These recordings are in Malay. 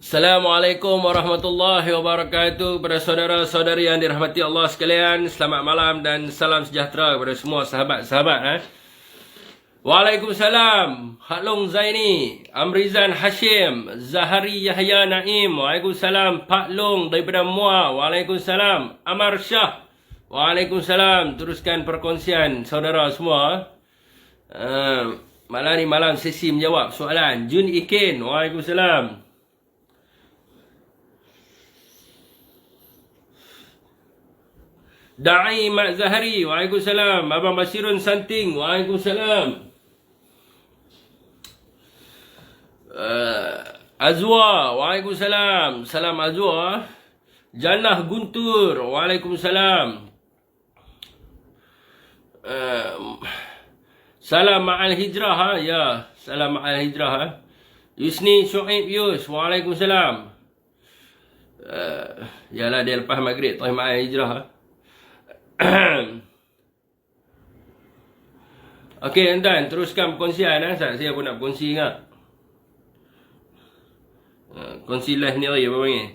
Assalamualaikum warahmatullahi wabarakatuh kepada saudara-saudari yang dirahmati Allah sekalian. Selamat malam dan salam sejahtera kepada semua sahabat-sahabat. Waalaikumsalam. Hak Long Zaini, Amrizan Hashim, Zahari Yahya Naim. Waalaikumsalam. Pak Long daripada Muar. Waalaikumsalam. Amar Shah. Waalaikumsalam. Teruskan perkongsian saudara semua. Malam ni malam sesi menjawab soalan. Jun Ikin. Waalaikumsalam. Da'i Mak Zahari, waalaikumsalam. Abang Basirun Santing, waalaikumsalam. Azwa, waalaikumsalam. Salam Azwa. Jannah Guntur, waalaikumsalam. Salam Ma'al Hijrah, ya. Salam Ma'al Hijrah. Yusni Syu'ib Yus, waalaikumsalam. Yalah dia lepas maghrib, Tahim Ma'al Hijrah. Okey, tuan, teruskan perkongsian. Saya pun nak berkongsi ingat. Kongsi live ni apa panggil?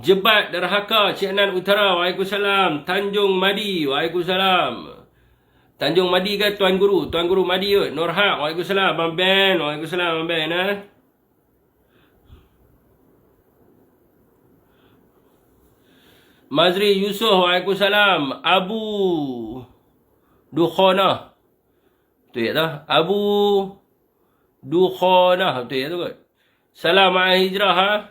Jebat Derhaka, Cik Nan Utara, waalaikumsalam. Tanjung Madi, waalaikumsalam. Tanjung Madi ke Tuan Guru? Tuan Guru Madi kot. Nurhaq, waalaikumsalam. Abang Ben, waalaikumsalam. Abang Ben, Mazri Yusof, waalaikumsalam. Abu Dukhana. Tu ya tak? Abu Dukhana. Tu ya tu kot. Salam Ma'al Hijrah.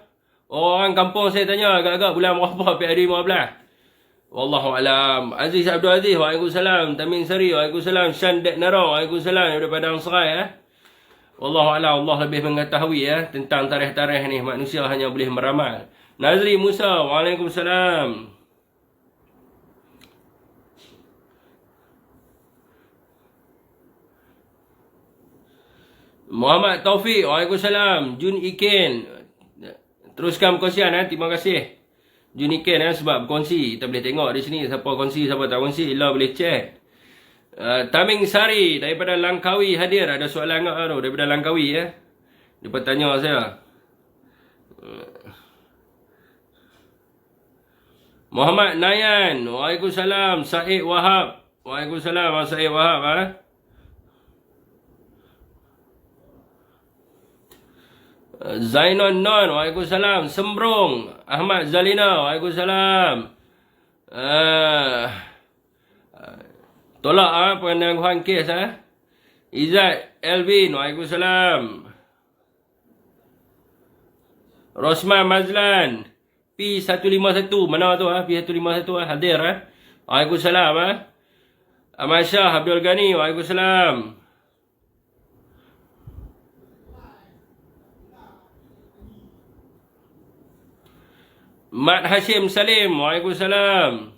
Orang kampung saya tanya agak-agak bulan berapa PAD 15. Wallahualam. Aziz Abdul Aziz, waalaikumsalam. Tamin Sari, waalaikumsalam. Shan Dek Nara, waalaikumsalam. Daripada Padang Serai. Wallahualam. Allah lebih mengetahui tentang tarikh-tarikh ni. Manusia hanya boleh meramal. Nazri Musa, waalaikumsalam. Muhammad Taufik, waalaikumsalam. Jun Ikin, teruskan perkongsian. Terima kasih Jun Ikin sebab berkongsi. Kita boleh tengok di sini siapa kongsi, siapa tak kongsi. Ila boleh chat. Taming Sari daripada Langkawi hadir. Ada soalan daripada Langkawi. Dia bertanya saya. Muhammad Nayan, waalaikumsalam. Said Wahab, waalaikumsalam. Said Wahab. Zainon Non, waalaikumsalam. Sembrong Ahmad Zalina, waalaikumsalam. Tolak penangguhan kes. Izzat Elvin, waalaikumsalam. Rosman Mazlan P151, mana tu P151 hadir waalaikumsalam. Ahmad Shah Abdul Ghani, waalaikumsalam. Mat Hashim Salim, waalaikumsalam.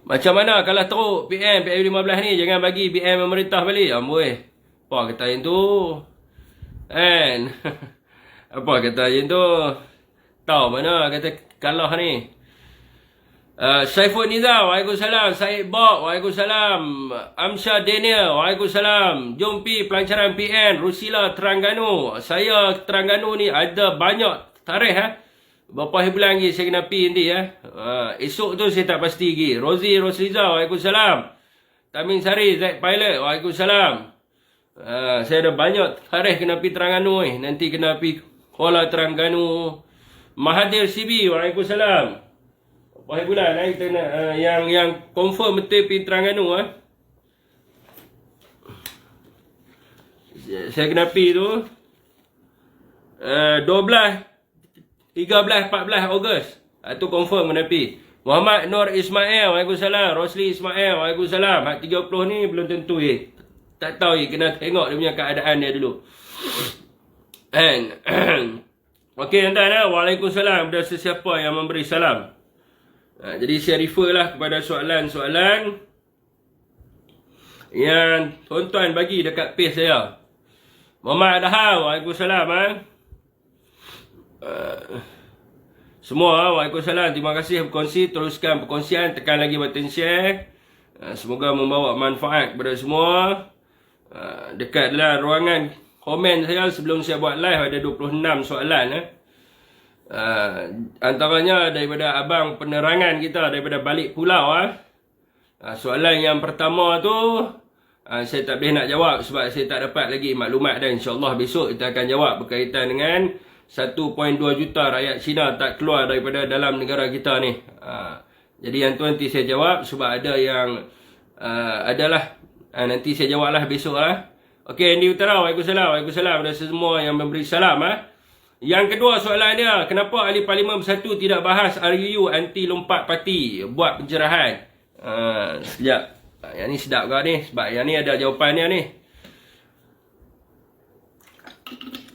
Macam mana kalau teruk PM 15 ni, jangan bagi PM pemerintah balik. Amboi. Apa kata yang tu? Kan? Apa kata yang tu? Tahu mana kata kalah ni. Saiful Nizam, waalaikumsalam. Said Bob, waalaikumsalam. Amsha Daniel, waalaikumsalam. Jom pi pelancaran PN Rusila Terengganu. Saya Terengganu ni ada banyak tarikh berapa hari bulan lagi saya kena pi nanti esok tu saya tak pasti lagi. Rozi Rosliza, waalaikumsalam. Tamin Sari Zaid Pilot, waalaikumsalam. Saya ada banyak tarikh kena pi Terengganu ni. Nanti kena pi Kuala Terengganu. Mahathir CB, waalaikumsalam. Berapa bulan kita nak yang confirm betul pi Terengganu saya kena pi tu 12, 13, 14 Ogos. Tu confirm kena pi. Muhammad Nur Ismail, waalaikumsalam. Rosli Ismail, waalaikumsalam. Hak 30 ni belum tentu tak tahu kena tengok dia punya keadaan dia dulu. Okey tuan-tuan, waalaikumsalam kepada sesiapa yang memberi salam. Jadi saya refer lah kepada soalan-soalan yang tuan-tuan bagi dekat page saya. Muhammad Adham, waalaikumsalam. Semua, waalaikumsalam. Terima kasih berkongsi. Teruskan perkongsian. Tekan lagi button share. Semoga membawa manfaat kepada semua. Dekat dalam ruangan komen saya sebelum saya buat live ada 26 soalan. Antaranya daripada abang penerangan kita daripada balik pulau. Soalan yang pertama tu saya tak boleh nak jawab sebab saya tak dapat lagi maklumat, dan insyaAllah besok kita akan jawab berkaitan dengan 1.2 juta rakyat Cina tak keluar daripada dalam negara kita ni. Jadi yang tu nanti saya jawab sebab ada yang adalah nanti saya jawab lah besok lah. Okey, Andy Utara, Waalaikumsalam. Waalaikumsalam kepada semua yang memberi salam. Yang kedua soalan dia, kenapa ahli parlimen bersatu tidak bahas RUU anti lompat parti, buat pencerahan? Sekejap. Yang ni sedap kau ni, sebab yang ni ada jawapannya ni.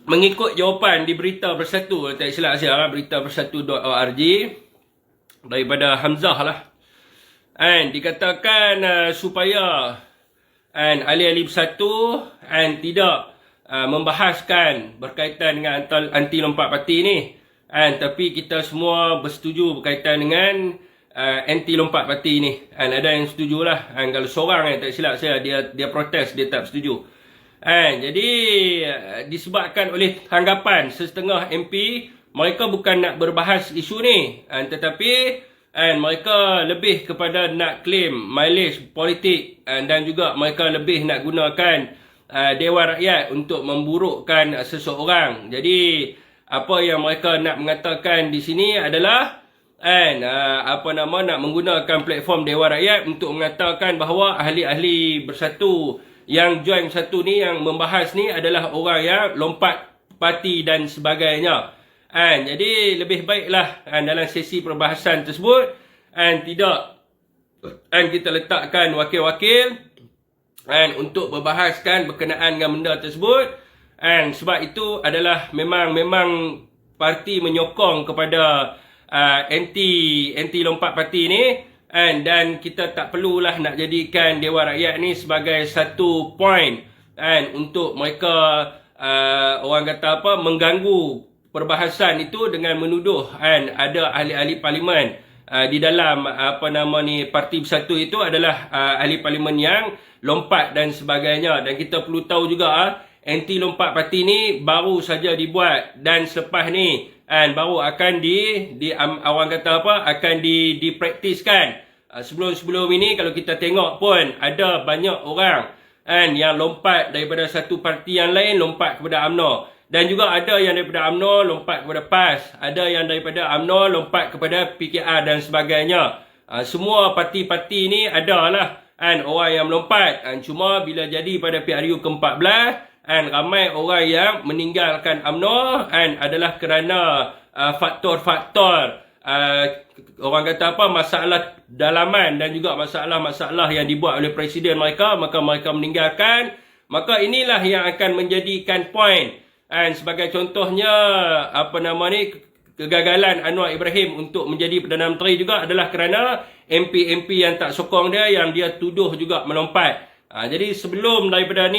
Mengikut jawapan di Berita Bersatu, tak silap saya, beritabersatu.org, daripada Hamzah lah. Dikatakan supaya ahli-ahli bersatu tidak membahaskan berkaitan dengan anti lompat parti ni. Tapi kita semua bersetuju berkaitan dengan anti lompat parti ni. Ada yang setuju lah. Kalau seorang tak silap saya, dia protes, dia tak setuju. Jadi disebabkan oleh tanggapan sesetengah MP, mereka bukan nak berbahas isu ni, tetapi mereka lebih kepada nak claim mileage politik, dan juga mereka lebih nak gunakan Dewan Rakyat untuk memburukkan seseorang. Jadi apa yang mereka nak mengatakan di sini adalah nak menggunakan platform Dewan Rakyat untuk mengatakan bahawa ahli-ahli bersatu yang join bersatu ni, yang membahas ni adalah orang yang lompat parti dan sebagainya. Jadi lebih baiklah dalam sesi perbahasan tersebut tidak kita letakkan wakil-wakil untuk berbahaskan berkenaan dengan benda tersebut. Sebab itu adalah memang parti menyokong kepada anti lompat parti ni, dan kita tak perlulah nak jadikan Dewan Rakyat ni sebagai satu point untuk mereka orang kata apa, mengganggu perbahasan itu dengan menuduh ada ahli-ahli parlimen di dalam parti bersatu itu adalah ahli parlimen yang lompat dan sebagainya. Dan kita perlu tahu juga anti lompat parti ni baru saja dibuat, dan selepas ni baru akan orang kata apa, akan dipraktiskan. Sebelum ini kalau kita tengok pun ada banyak orang yang lompat daripada satu parti yang lain lompat kepada UMNO. Dan juga ada yang daripada UMNO lompat kepada PAS. Ada yang daripada UMNO lompat kepada PKR dan sebagainya. Semua parti-parti ni adalah orang yang melompat. Cuma bila jadi pada PRU ke-14, ramai orang yang meninggalkan UMNO adalah kerana faktor-faktor orang kata apa, masalah dalaman dan juga masalah-masalah yang dibuat oleh presiden mereka, maka mereka meninggalkan. Maka inilah yang akan menjadikan point. Sebagai contohnya kegagalan Anwar Ibrahim untuk menjadi Perdana Menteri juga adalah kerana MP-MP yang tak sokong dia, yang dia tuduh juga melompat. Jadi sebelum daripada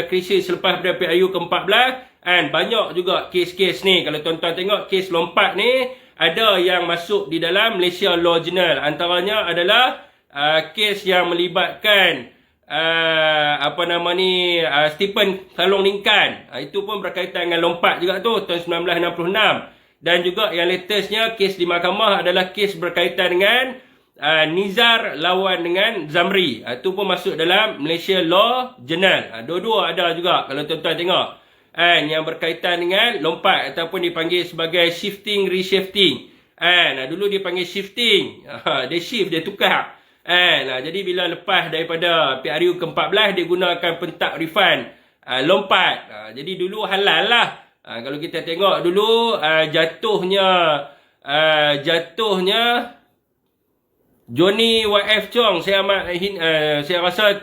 krisis selepas pada PRU ke-14, banyak juga kes-kes ni. Kalau tuan-tuan tengok kes lompat ni, ada yang masuk di dalam Malaysia Law Journal. Antaranya adalah kes yang melibatkan Stephen Talong Lingkan. Itu pun berkaitan dengan lompat juga tu, tahun 1966. Dan juga yang latestnya kes di mahkamah adalah kes berkaitan dengan Nizar lawan dengan Zamri. Itu pun masuk dalam Malaysia Law Journal. Dua-dua ada juga kalau tuan-tuan tengok. Yang berkaitan dengan lompat ataupun dipanggil sebagai shifting reshifting. Dulu dipanggil shifting. Dia shift, dia tukar. Jadi bila lepas daripada PRU ke-14, dia gunakan pentakrifan lompat. Jadi dulu halal lah. Kalau kita tengok dulu jatuhnya Johnny YF Chong, saya rasa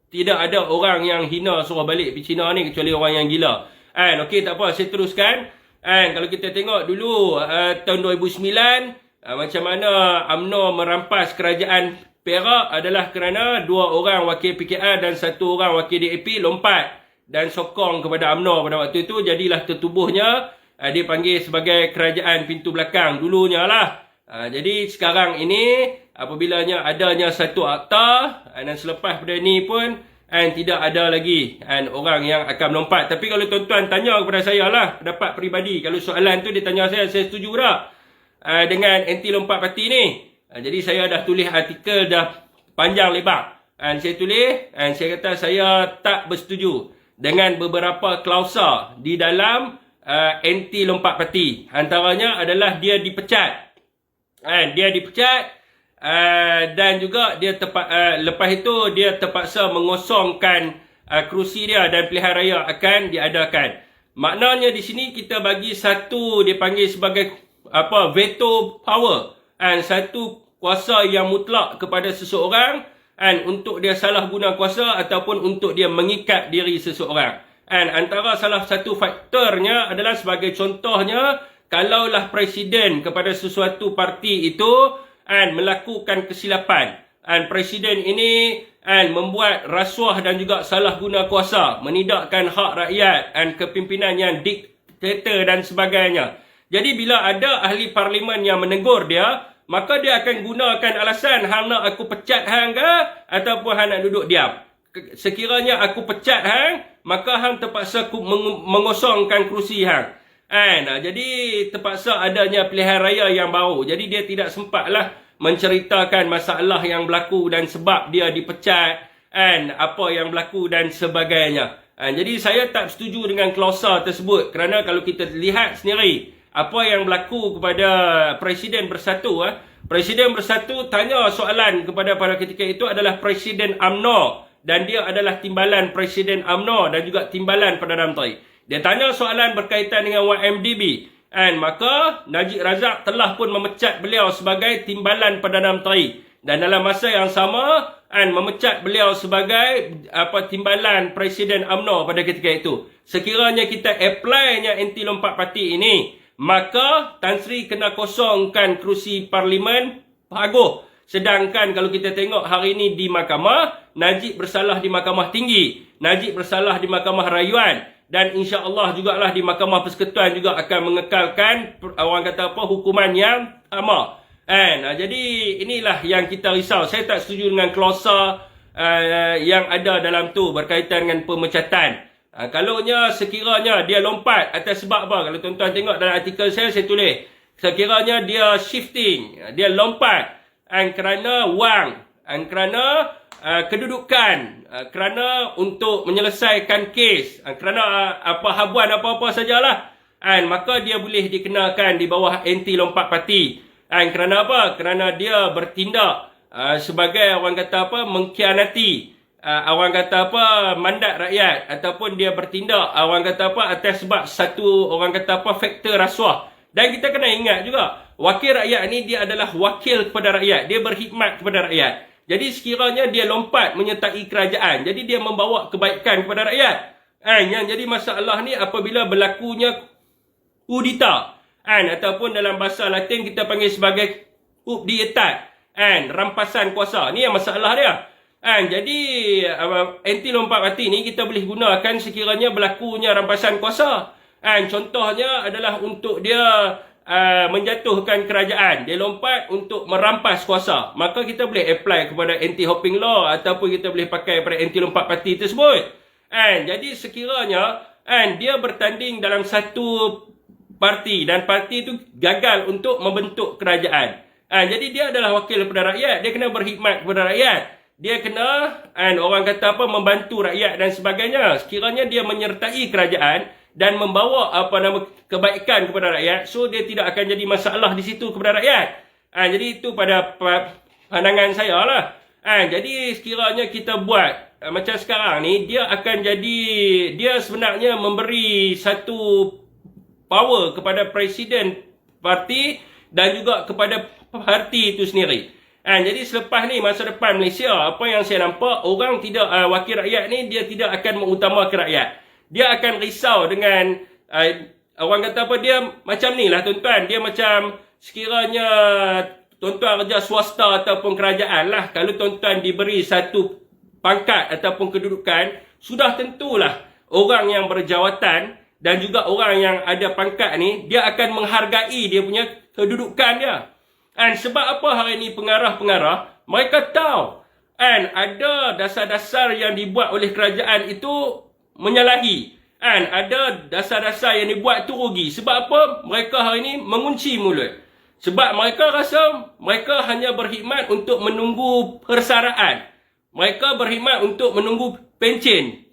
tidak ada orang yang hina suruh balik pergi China ni kecuali orang yang gila. Okey, tak apa, saya teruskan. Kalau kita tengok dulu tahun 2009, macam mana UMNO merampas kerajaan Perak adalah kerana 2 orang wakil PKR dan 1 orang wakil DAP lompat dan sokong kepada UMNO pada waktu itu. Jadilah tertubuhnya dipanggil sebagai kerajaan pintu belakang dulunya lah. Jadi sekarang ini apabila adanya satu akta, dan selepas pada ni pun And tidak ada lagi orang yang akan melompat. Tapi kalau tuan-tuan tanya kepada saya lah, pendapat peribadi, kalau soalan tu dia tanya saya setuju tak dengan anti lompat parti ni? Jadi saya dah tulis artikel dah panjang lebar. Saya tulis, saya kata saya tak bersetuju dengan beberapa klausa di dalam anti lompat parti. Antaranya adalah dia dipecat. Dia dipecat dan juga dia lepas itu dia terpaksa mengosongkan kerusi dia dan pilihan raya akan diadakan. Maknanya di sini kita bagi satu dipanggil sebagai veto power, satu kuasa yang mutlak kepada seseorang untuk dia salah guna kuasa ataupun untuk dia mengikat diri seseorang. Antara salah satu faktornya adalah sebagai contohnya, kalaulah presiden kepada sesuatu parti itu melakukan kesilapan, presiden ini membuat rasuah dan juga salah guna kuasa, menidakkan hak rakyat, kepimpinan yang diktator dan sebagainya. Jadi bila ada ahli parlimen yang menegur dia, maka dia akan gunakan alasan hang nak aku pecat hang ke ataupun hang nak duduk diam. Sekiranya aku pecat hang, maka hang terpaksa mengosongkan kerusi hang. Jadi terpaksa adanya pilihan raya yang baru. Jadi dia tidak sempatlah menceritakan masalah yang berlaku dan sebab dia dipecat, apa yang berlaku dan sebagainya. Jadi saya tak setuju dengan klausa tersebut, kerana kalau kita lihat sendiri apa yang berlaku kepada Presiden Bersatu, Presiden Bersatu tanya soalan kepada pada ketika itu adalah Presiden UMNO, dan dia adalah timbalan Presiden UMNO dan juga timbalan Perdana Menteri. Dia tanya soalan berkaitan dengan YMDB, maka Najib Razak telah pun memecat beliau sebagai timbalan Perdana Menteri, dan dalam masa yang sama memecat beliau sebagai timbalan Presiden UMNO pada ketika itu. Sekiranya kita apply-nya anti lompat parti ini, maka Tan Sri kena kosongkan kerusi parlimen Paguh. Sedangkan kalau kita tengok hari ini di mahkamah, Najib bersalah di mahkamah tinggi, Najib bersalah di mahkamah rayuan, dan insya-Allah jugalah di mahkamah persekutuan juga akan mengekalkan hukuman yang sama. Jadi inilah yang kita risau. Saya tak setuju dengan klausa yang ada dalam tu berkaitan dengan pemecatan. Kalaunya sekiranya dia lompat atas sebab apa? Kalau tuan-tuan tengok dalam artikel saya tulis, sekiranya dia shifting, dia lompat kerana wang, kerana kedudukan, kerana untuk menyelesaikan kes, kerana habuan apa-apa sajalah, maka dia boleh dikenakan di bawah anti lompat parti. Kerana apa? Kerana dia bertindak sebagai mengkhianati mandat rakyat, ataupun dia bertindak atas sebab satu faktor rasuah. Dan kita kena ingat juga, wakil rakyat ni dia adalah wakil kepada rakyat, dia berkhidmat kepada rakyat. Jadi sekiranya dia lompat menyertai kerajaan, jadi dia membawa kebaikan kepada rakyat. Yang jadi masalah ni apabila berlakunya kudeta, ataupun dalam bahasa Latin kita panggil sebagai coup d'etat, rampasan kuasa. Ni yang masalah dia. Jadi anti lompat parti ni kita boleh gunakan sekiranya berlakunya rampasan kuasa. Contohnya adalah untuk dia menjatuhkan kerajaan, dia lompat untuk merampas kuasa, maka kita boleh apply kepada anti-hopping law, ataupun kita boleh pakai pada anti lompat parti tersebut. Jadi sekiranya dia bertanding dalam satu parti dan parti itu gagal untuk membentuk kerajaan, jadi dia adalah wakil kepada rakyat, dia kena berkhidmat kepada rakyat, dia kena membantu rakyat dan sebagainya. Sekiranya dia menyertai kerajaan dan membawa kebaikan kepada rakyat, so dia tidak akan jadi masalah di situ kepada rakyat. Jadi itu pada pandangan saya lah. Jadi sekiranya kita buat macam sekarang ni, dia akan jadi, dia sebenarnya memberi satu power kepada presiden parti dan juga kepada parti itu sendiri. Jadi selepas ni, masa depan Malaysia, apa yang saya nampak, orang tidak, wakil rakyat ni dia tidak akan mengutamakan rakyat. Dia akan risau dengan dia macam ni lah tuan-tuan. Dia macam sekiranya tuan-tuan kerja swasta ataupun kerajaan lah, kalau tuan-tuan diberi satu pangkat ataupun kedudukan, sudah tentulah orang yang berjawatan dan juga orang yang ada pangkat ni, dia akan menghargai dia punya kedudukan dia. Sebab apa hari ni pengarah-pengarah, mereka tahu ada dasar-dasar yang dibuat oleh kerajaan itu menyalahi. Ada dasar-dasar yang dibuat tu rugi. Sebab apa? Mereka hari ini mengunci mulut. Sebab mereka rasa mereka hanya berkhidmat untuk menunggu persaraan. Mereka berkhidmat untuk menunggu pencen.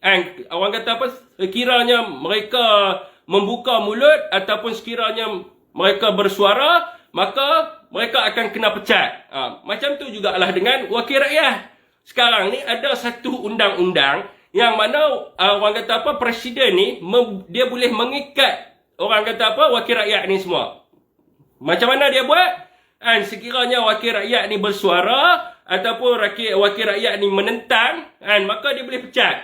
Orang kata apa? Sekiranya mereka membuka mulut ataupun sekiranya mereka bersuara, maka mereka akan kena pecat. Macam tu jugalah dengan wakil rakyat. Sekarang ni ada satu undang-undang yang mana orang kata apa, presiden ni dia boleh mengikat orang kata apa, wakil rakyat ni semua. Macam mana dia buat? Sekiranya wakil rakyat ni bersuara ataupun wakil rakyat ni menentang, maka dia boleh pecat.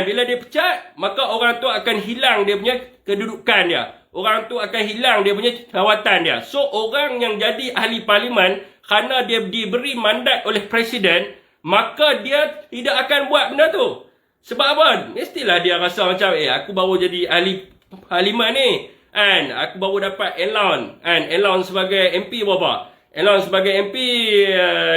Bila dia pecat, maka orang tu akan hilang dia punya kedudukan dia. Orang tu akan hilang dia punya jawatan dia. So orang yang jadi ahli parlimen, kerana dia diberi mandat oleh presiden, maka dia tidak akan buat benda tu. Sebab apa? Mestilah dia rasa macam, aku baru jadi ahli parlimen ni. Aku baru dapat allowance. Allowance sebagai MP berapa? Allowance sebagai MP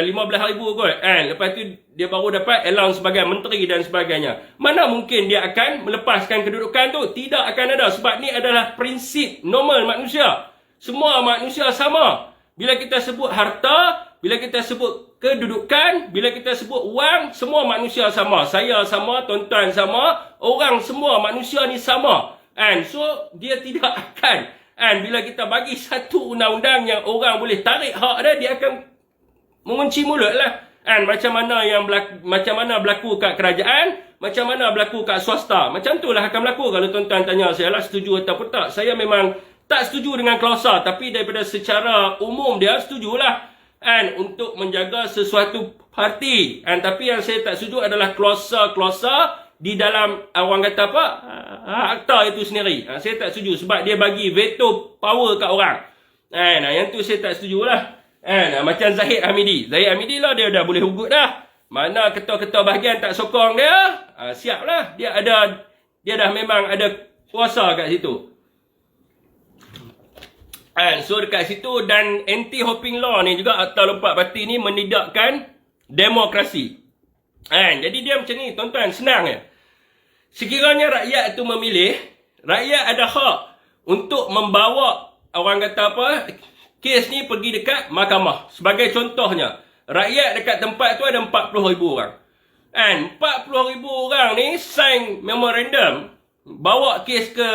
15,000 kot. Lepas tu dia baru dapat allowance sebagai menteri dan sebagainya. Mana mungkin dia akan melepaskan kedudukan tu? Tidak akan ada. Sebab ni adalah prinsip normal manusia. Semua manusia sama. Bila kita sebut harta, bila kita sebut kedudukan, bila kita sebut wang, semua manusia sama. Saya sama, tuan-tuan sama, orang semua manusia ni sama. So dia tidak akan, bila kita bagi satu undang-undang yang orang boleh tarik hak dia akan mengunci mulut lah. Macam mana berlaku kat kerajaan, macam mana berlaku kat swasta. Macam tu lah akan berlaku. Kalau tuan-tuan tanya saya lah setuju ataupun tak, saya memang tak setuju dengan klausa, tapi daripada secara umum dia setujulah. Untuk menjaga sesuatu parti. Tapi yang saya tak setuju adalah klausa-klausa di dalam orang kata apa, akta itu sendiri. Saya tak setuju sebab dia bagi veto power kat orang. Yang tu saya tak setuju lah. Macam Zahid Hamidi. Zahid Hamidi lah, dia dah boleh ugut dah. Mana ketua-ketua bahagian tak sokong dia, siap lah. Dia dah memang ada kuasa kat situ. So dekat situ, dan anti-hopping law ni juga, Akta Lompat Parti ni menidakkan demokrasi. Jadi dia macam ni, tuan-tuan, senang je. Sekiranya rakyat itu memilih, rakyat ada hak untuk membawa orang kata apa, kes ni pergi dekat mahkamah. Sebagai contohnya, rakyat dekat tempat tu ada 40,000 orang. 40,000 orang ni sign memorandum, bawa kes ke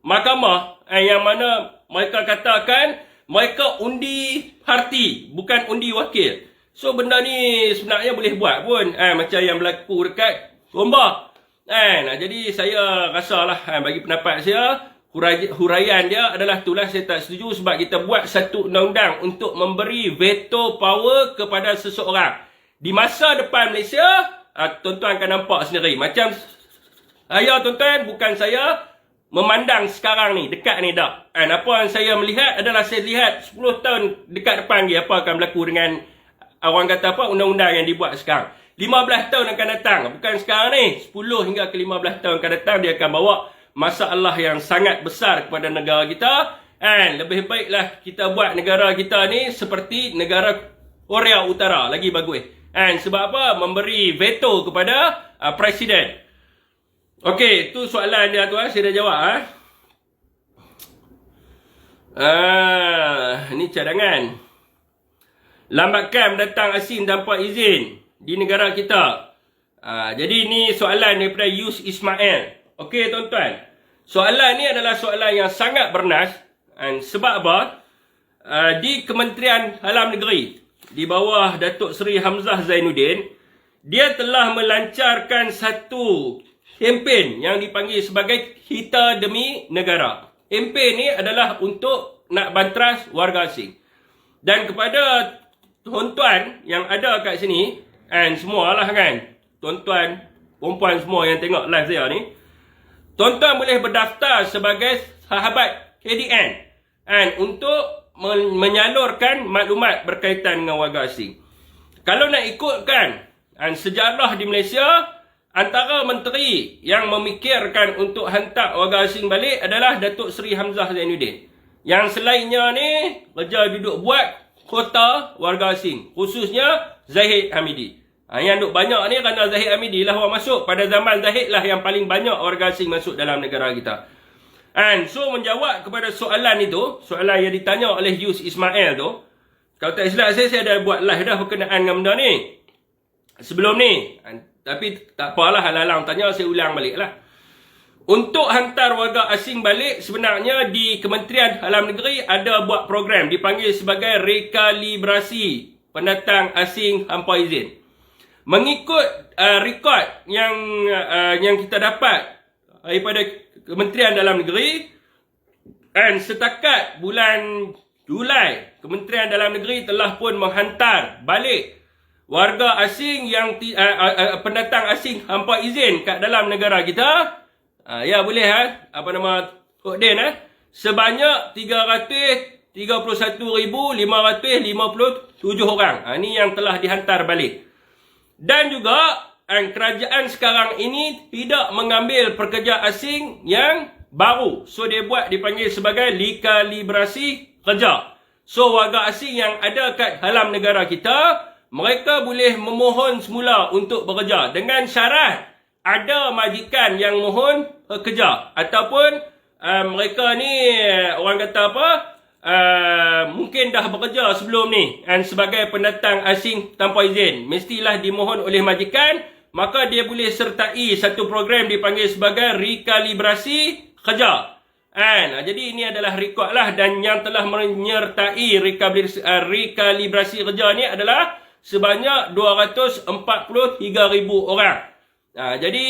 mahkamah, yang mana mereka katakan mereka undi parti, bukan undi wakil. So benda ni sebenarnya boleh buat pun, macam yang berlaku dekat Gombak. Jadi saya rasalah, bagi pendapat saya, huraian dia adalah itulah, saya tak setuju sebab kita buat satu undang-undang untuk memberi veto power kepada seseorang. Di masa depan Malaysia, tuan-tuan akan nampak sendiri. Macam saya, tuan-tuan, bukan saya memandang sekarang ni, dekat ni tak. Apa yang saya melihat adalah, saya lihat 10 tahun dekat depan lagi apa akan berlaku dengan orang kata apa, undang-undang yang dibuat sekarang. 15 tahun akan datang, bukan sekarang ni, 10 hingga ke 15 tahun akan datang, dia akan bawa masalah yang sangat besar kepada negara kita. Lebih baiklah kita buat negara kita ni seperti negara Korea Utara, lagi bagus. Sebab apa? Memberi veto kepada presiden. Okey, tu soalan dia tu, saya dah jawab. Ni cadangan. Lambatkan datang asing tanpa izin di negara kita. Jadi ni soalan daripada Yus Ismail. Okey tuan-tuan, soalan ni adalah soalan yang sangat bernas. Sebab apa? Di Kementerian Dalam Negeri, di bawah Datuk Seri Hamzah Zainuddin, dia telah melancarkan satu kempen yang dipanggil sebagai Kita Demi Negara. Kempen ni adalah untuk nak bantras warga asing. Dan kepada tuan-tuan yang ada kat sini, semualah kan, tuan-tuan, perempuan semua yang tengok live saya ni, tuan-tuan boleh berdaftar sebagai sahabat KDN untuk menyalurkan maklumat berkaitan dengan warga asing. Kalau nak ikutkan sejarah di Malaysia, antara menteri yang memikirkan untuk hantar warga asing balik adalah Datuk Seri Hamzah Zainuddin. Yang selainnya ni kerja duduk buat kota warga asing, khususnya Zahid Hamidi. Yang duk banyak ni kerana Zahid Hamidi lah orang masuk. Pada zaman Zahid lah yang paling banyak warga asing masuk dalam negara kita. So menjawab kepada soalan itu, soalan yang ditanya oleh Yus Ismail tu, kalau tak silap saya ada buat live dah berkenaan dengan benda ni sebelum ni. Tapi tak apalah, halalang tanya, saya ulang balik lah. Untuk hantar warga asing balik, sebenarnya di Kementerian Dalam Negeri ada buat program dipanggil sebagai rekalibrasi pendatang asing tanpa izin. Mengikut rekod yang kita dapat daripada Kementerian Dalam Negeri, dan setakat bulan Julai, Kementerian Dalam Negeri telah pun menghantar balik warga asing yang pendatang asing tanpa izin kat dalam negara kita. Ya boleh apa nama Tok Din sebanyak 331,557 orang. Ini yang telah dihantar balik. Dan juga kerajaan sekarang ini tidak mengambil pekerja asing yang baru. So dia dipanggil sebagai rekalibrasi kerja. So warga asing yang ada kat dalam negara kita, mereka boleh memohon semula untuk bekerja dengan syarat ada majikan yang mohon bekerja, ataupun mereka ni orang kata apa, mungkin dah bekerja sebelum ni sebagai pendatang asing tanpa izin, mestilah dimohon oleh majikan. Maka dia boleh sertai satu program dipanggil sebagai rekalibrasi kerja. Jadi ini adalah rekod lah, dan yang telah menyertai rekalibrasi kerja ni adalah sebanyak 243,000 orang. Jadi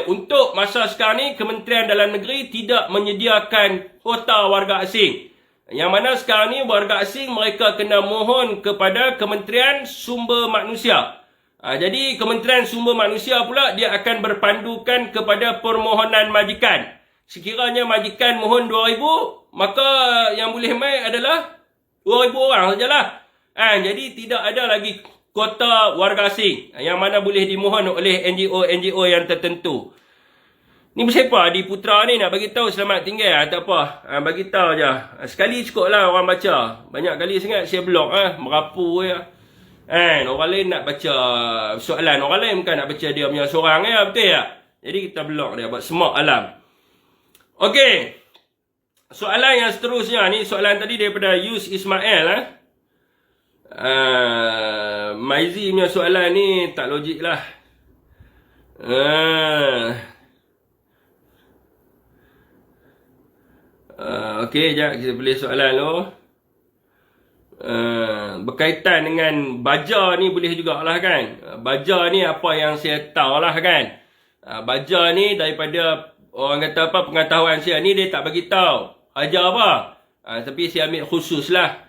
untuk masa sekarang ni, Kementerian Dalam Negeri tidak menyediakan kuota warga asing. Yang mana sekarang ni warga asing mereka kena mohon kepada Kementerian Sumber Manusia. Jadi Kementerian Sumber Manusia pula dia akan berpandukan kepada permohonan majikan. Sekiranya majikan mohon 2,000, maka yang boleh mai adalah 2,000 orang sajalah. Jadi tidak ada lagi kuota warga asing yang mana boleh dimohon oleh NGO yang tertentu. Ni siapa di Putra ni nak bagi tahu selamat tinggal, tak apa. Bagi tahu je. Sekali cukuplah orang baca. Banyak kali sangat saya blog merapu je. Orang lain nak baca soalan orang lain, bukan nak baca dia punya seorang betul tak? Jadi kita blog dia buat semak alam. Okey. Soalan yang seterusnya ni, soalan tadi daripada Yus Ismail Maizi punya soalan ni tak logik lah. Okey, jap kita pilih soalan tu. Berkaitan dengan baja ni boleh jugalah kan. Baja ni apa yang saya tahu lah kan. Baja ni daripada orang kata apa, pengetahuan saya ni dia tak bagi tahu ajar apa. Tapi saya ambil khusus lah.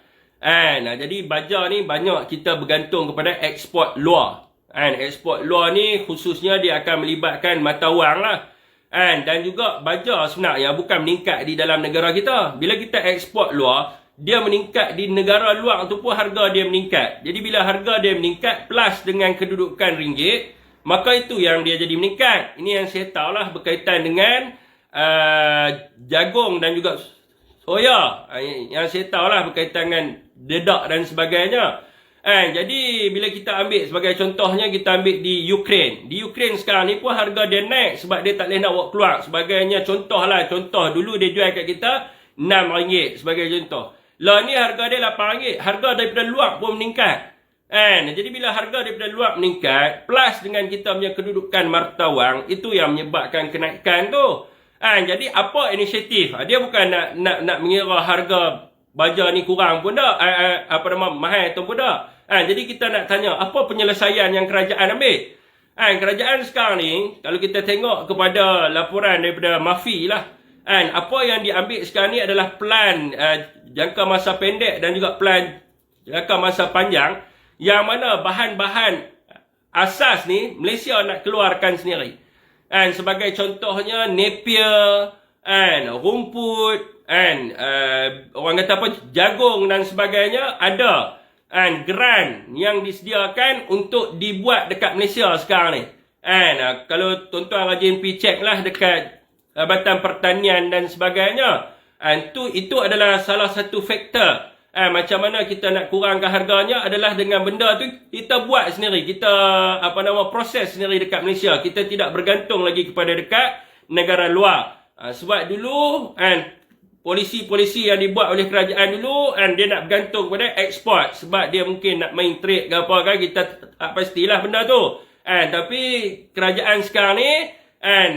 Jadi baja ni banyak kita bergantung kepada ekspor luar. Ekspor luar ni khususnya dia akan melibatkan mata wang lah. Dan juga baja sebenarnya bukan meningkat di dalam negara kita. Bila kita ekspor luar, dia meningkat di negara luar tu pun harga dia meningkat. Jadi bila harga dia meningkat plus dengan kedudukan ringgit, maka itu yang dia jadi meningkat. Ini yang saya tahu lah berkaitan dengan jagung dan juga soya. Yang saya tahu lah berkaitan dengan dedak dan sebagainya. Jadi bila kita ambil sebagai contohnya, kita ambil di Ukraine. Di Ukraine sekarang ni pun harga dia naik sebab dia tak boleh nak bawa keluar. Sebagainya contoh dulu dia jual kat kita RM6 sebagai contoh. Lah ni harga dia RM8. Harga daripada luar pun meningkat. Jadi bila harga daripada luar meningkat plus dengan kita punya kedudukan marta wang, itu yang menyebabkan kenaikan tu. Jadi apa inisiatif? Dia bukan nak mengira harga baja ni kurang pun dah, mahal tu pun dah. Jadi kita nak tanya apa penyelesaian yang kerajaan ambil. Kerajaan sekarang ni kalau kita tengok kepada laporan daripada MAFI lah, apa yang diambil sekarang ni adalah plan jangka masa pendek dan juga plan jangka masa panjang, yang mana bahan-bahan asas ni Malaysia nak keluarkan sendiri. Sebagai contohnya Napier, rumput, orang kata apa, jagung dan sebagainya ada. Grant yang disediakan untuk dibuat dekat Malaysia sekarang ni. Kalau tuan-tuan rajin pergi check lah dekat Jabatan Pertanian dan sebagainya. Itu adalah salah satu faktor Macam mana kita nak kurangkan harganya adalah dengan benda tu kita buat sendiri. Kita proses sendiri dekat Malaysia. Kita tidak bergantung lagi kepada dekat negara luar. Sebab dulu polisi-polisi yang dibuat oleh kerajaan dulu dia nak bergantung kepada ekspor. Sebab dia mungkin nak main trade ke apa kan. Kita tak pastilah benda tu. Tapi kerajaan sekarang ni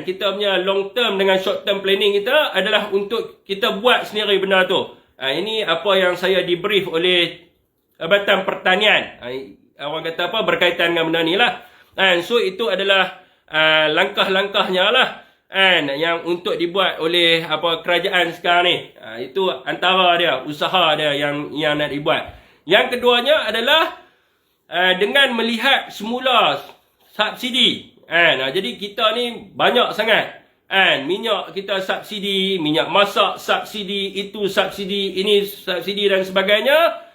kita punya long term dengan short term planning kita adalah untuk kita buat sendiri benda tu. Ini apa yang saya dibrief oleh Jabatan Pertanian. Orang kata apa berkaitan dengan benda ni lah. So itu adalah langkah-langkahnya lah. Yang untuk dibuat oleh kerajaan sekarang ni. Itu antara dia, usaha dia yang nak dibuat. Yang keduanya adalah dengan melihat semula subsidi. Jadi kita ni banyak sangat. Minyak kita subsidi, minyak masak subsidi, itu subsidi, ini subsidi dan sebagainya.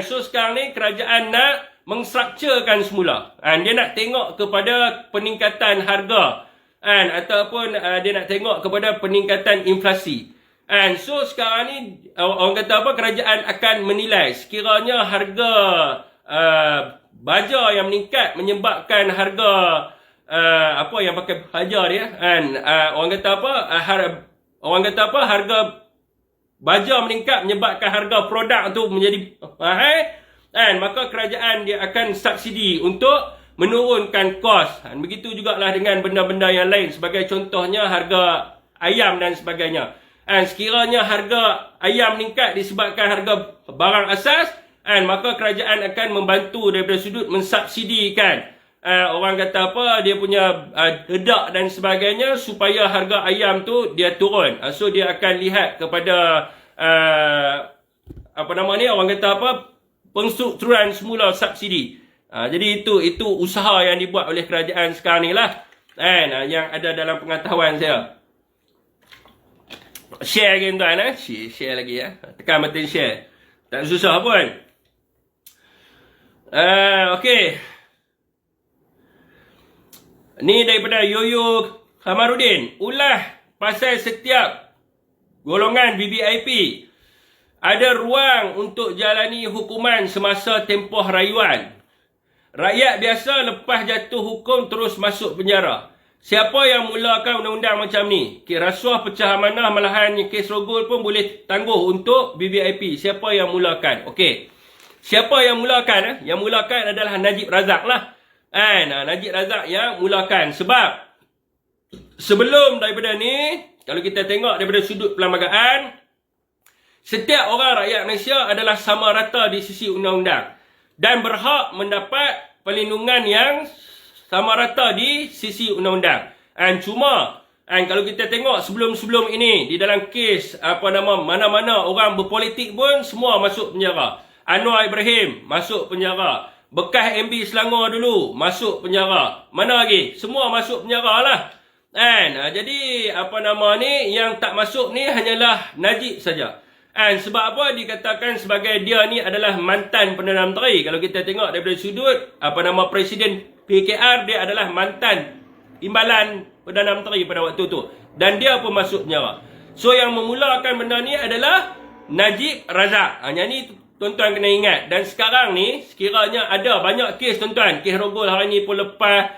So sekarang ni kerajaan nak mengstrukturkan semula. Dia nak tengok kepada peningkatan harga. Ataupun dia nak tengok kepada peningkatan inflasi. So sekarang ni orang kata apa, kerajaan akan menilai sekiranya harga baja yang meningkat menyebabkan harga yang pakai baja dia orang kata apa, harga baja meningkat menyebabkan harga produk tu menjadi mahal, maka kerajaan dia akan subsidi untuk menurunkan kos. Begitu jugalah dengan benda-benda yang lain, sebagai contohnya harga ayam dan sebagainya. Sekiranya harga ayam meningkat disebabkan harga barang asas, maka kerajaan akan membantu daripada sudut mensubsidikan orang kata apa, dia punya dedak dan sebagainya supaya harga ayam tu dia turun. So dia akan lihat kepada orang kata apa, penstrukturan semula subsidi. Jadi itu usaha yang dibuat oleh kerajaan sekarang ni lah, yang ada dalam pengetahuan saya. Share lagi tuan, share lagi ya. Tekan button share. Tak susah pun. Okey. Ni daripada Yoyo Kamarudin. Ulah pasal setiap golongan VVIP ada ruang untuk jalani hukuman semasa tempoh rayuan. Rakyat biasa lepas jatuh hukum terus masuk penjara. Siapa yang mulakan undang-undang macam ni? Rasuah pecah amanah malahan kes rogol pun boleh tangguh untuk VVIP. Siapa yang mulakan? Okey. Siapa yang mulakan? Yang mulakan adalah Najib Razak lah. Najib Razak yang mulakan. Sebab sebelum daripada ni, kalau kita tengok daripada sudut perlembagaan, setiap orang rakyat Malaysia adalah sama rata di sisi undang-undang dan berhak mendapat perlindungan yang sama rata di sisi undang-undang. Cuma kalau kita tengok sebelum-sebelum ini, di dalam kes mana-mana orang berpolitik pun semua masuk penjara. Anwar Ibrahim masuk penjara. Bekas MB Selangor dulu masuk penjara. Mana lagi? Semua masuk penjara lah. Jadi yang tak masuk ni hanyalah Najib saja. Sebab apa dikatakan sebagai dia ni adalah mantan Perdana Menteri. Kalau kita tengok daripada sudut Presiden PKR, dia adalah mantan imbalan Perdana Menteri pada waktu tu. Dan dia pun masuk penjara. So yang memulakan benda ni adalah Najib Razak. Yang ni tuan-tuan kena ingat. Dan sekarang ni, sekiranya ada banyak kes tuan-tuan. Kes rogol hari ni pun lepas.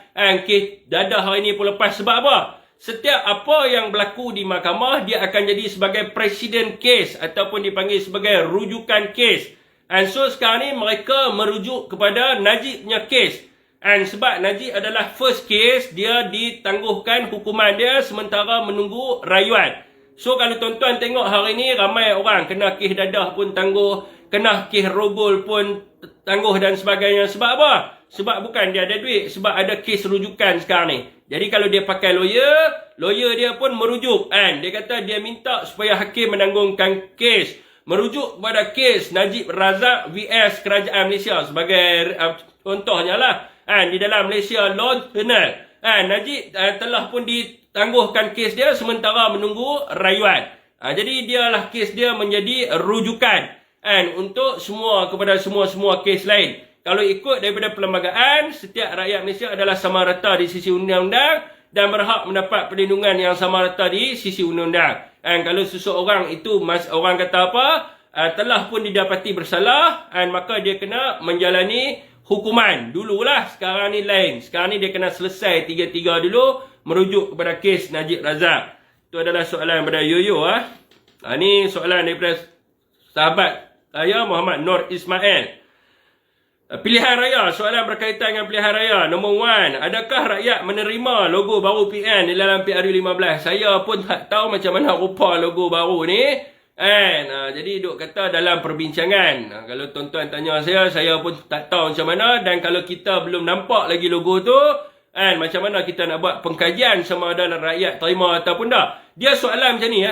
Kes dadah hari ni pun lepas. Sebab apa? Setiap apa yang berlaku di mahkamah, dia akan jadi sebagai presiden kes. Ataupun dipanggil sebagai rujukan kes. So sekarang ni mereka merujuk kepada Najib punya kes. Sebab Najib adalah first case, dia ditangguhkan hukuman dia sementara menunggu rayuan. So kalau tuan-tuan tengok hari ni, ramai orang kena kes dadah pun tangguh. Kena kes rogol pun tangguh dan sebagainya. Sebab apa? Sebab bukan dia ada duit. Sebab ada kes rujukan sekarang ni. Jadi kalau dia pakai lawyer dia pun merujuk. Dia kata dia minta supaya hakim menanggungkan kes. Merujuk kepada kes Najib Razak vs Kerajaan Malaysia. Sebagai contohnya lah. Di dalam Malaysia Law Journal. Najib telah pun ditangguhkan kes dia sementara menunggu rayuan. Jadi dialah kes dia menjadi rujukan. Untuk kepada semua kes lain. Kalau ikut daripada perlembagaan, setiap rakyat Malaysia adalah sama rata di sisi undang-undang dan berhak mendapat perlindungan yang sama rata di sisi undang-undang. Kalau seseorang itu orang kata apa, telah pun didapati bersalah, maka dia kena menjalani hukuman. Dululah, sekarang ni lain. Sekarang ni dia kena selesai 3-3 dulu, merujuk kepada kes Najib Razak. Itu adalah soalan daripada Yoyo. Ni soalan daripada sahabat saya Muhammad Nur Ismail. Pilihan raya, soalan berkaitan dengan pilihan raya. Nombor 1, adakah rakyat menerima logo baru PN di dalam PRU15? Saya pun tak tahu macam mana rupa logo baru ni. Jadi duk kata dalam perbincangan. Kalau tuan-tuan tanya saya pun tak tahu macam mana. Dan kalau kita belum nampak lagi logo tu, macam mana kita nak buat pengkajian sama ada rakyat terima ataupun tak. Dia soalan macam ni.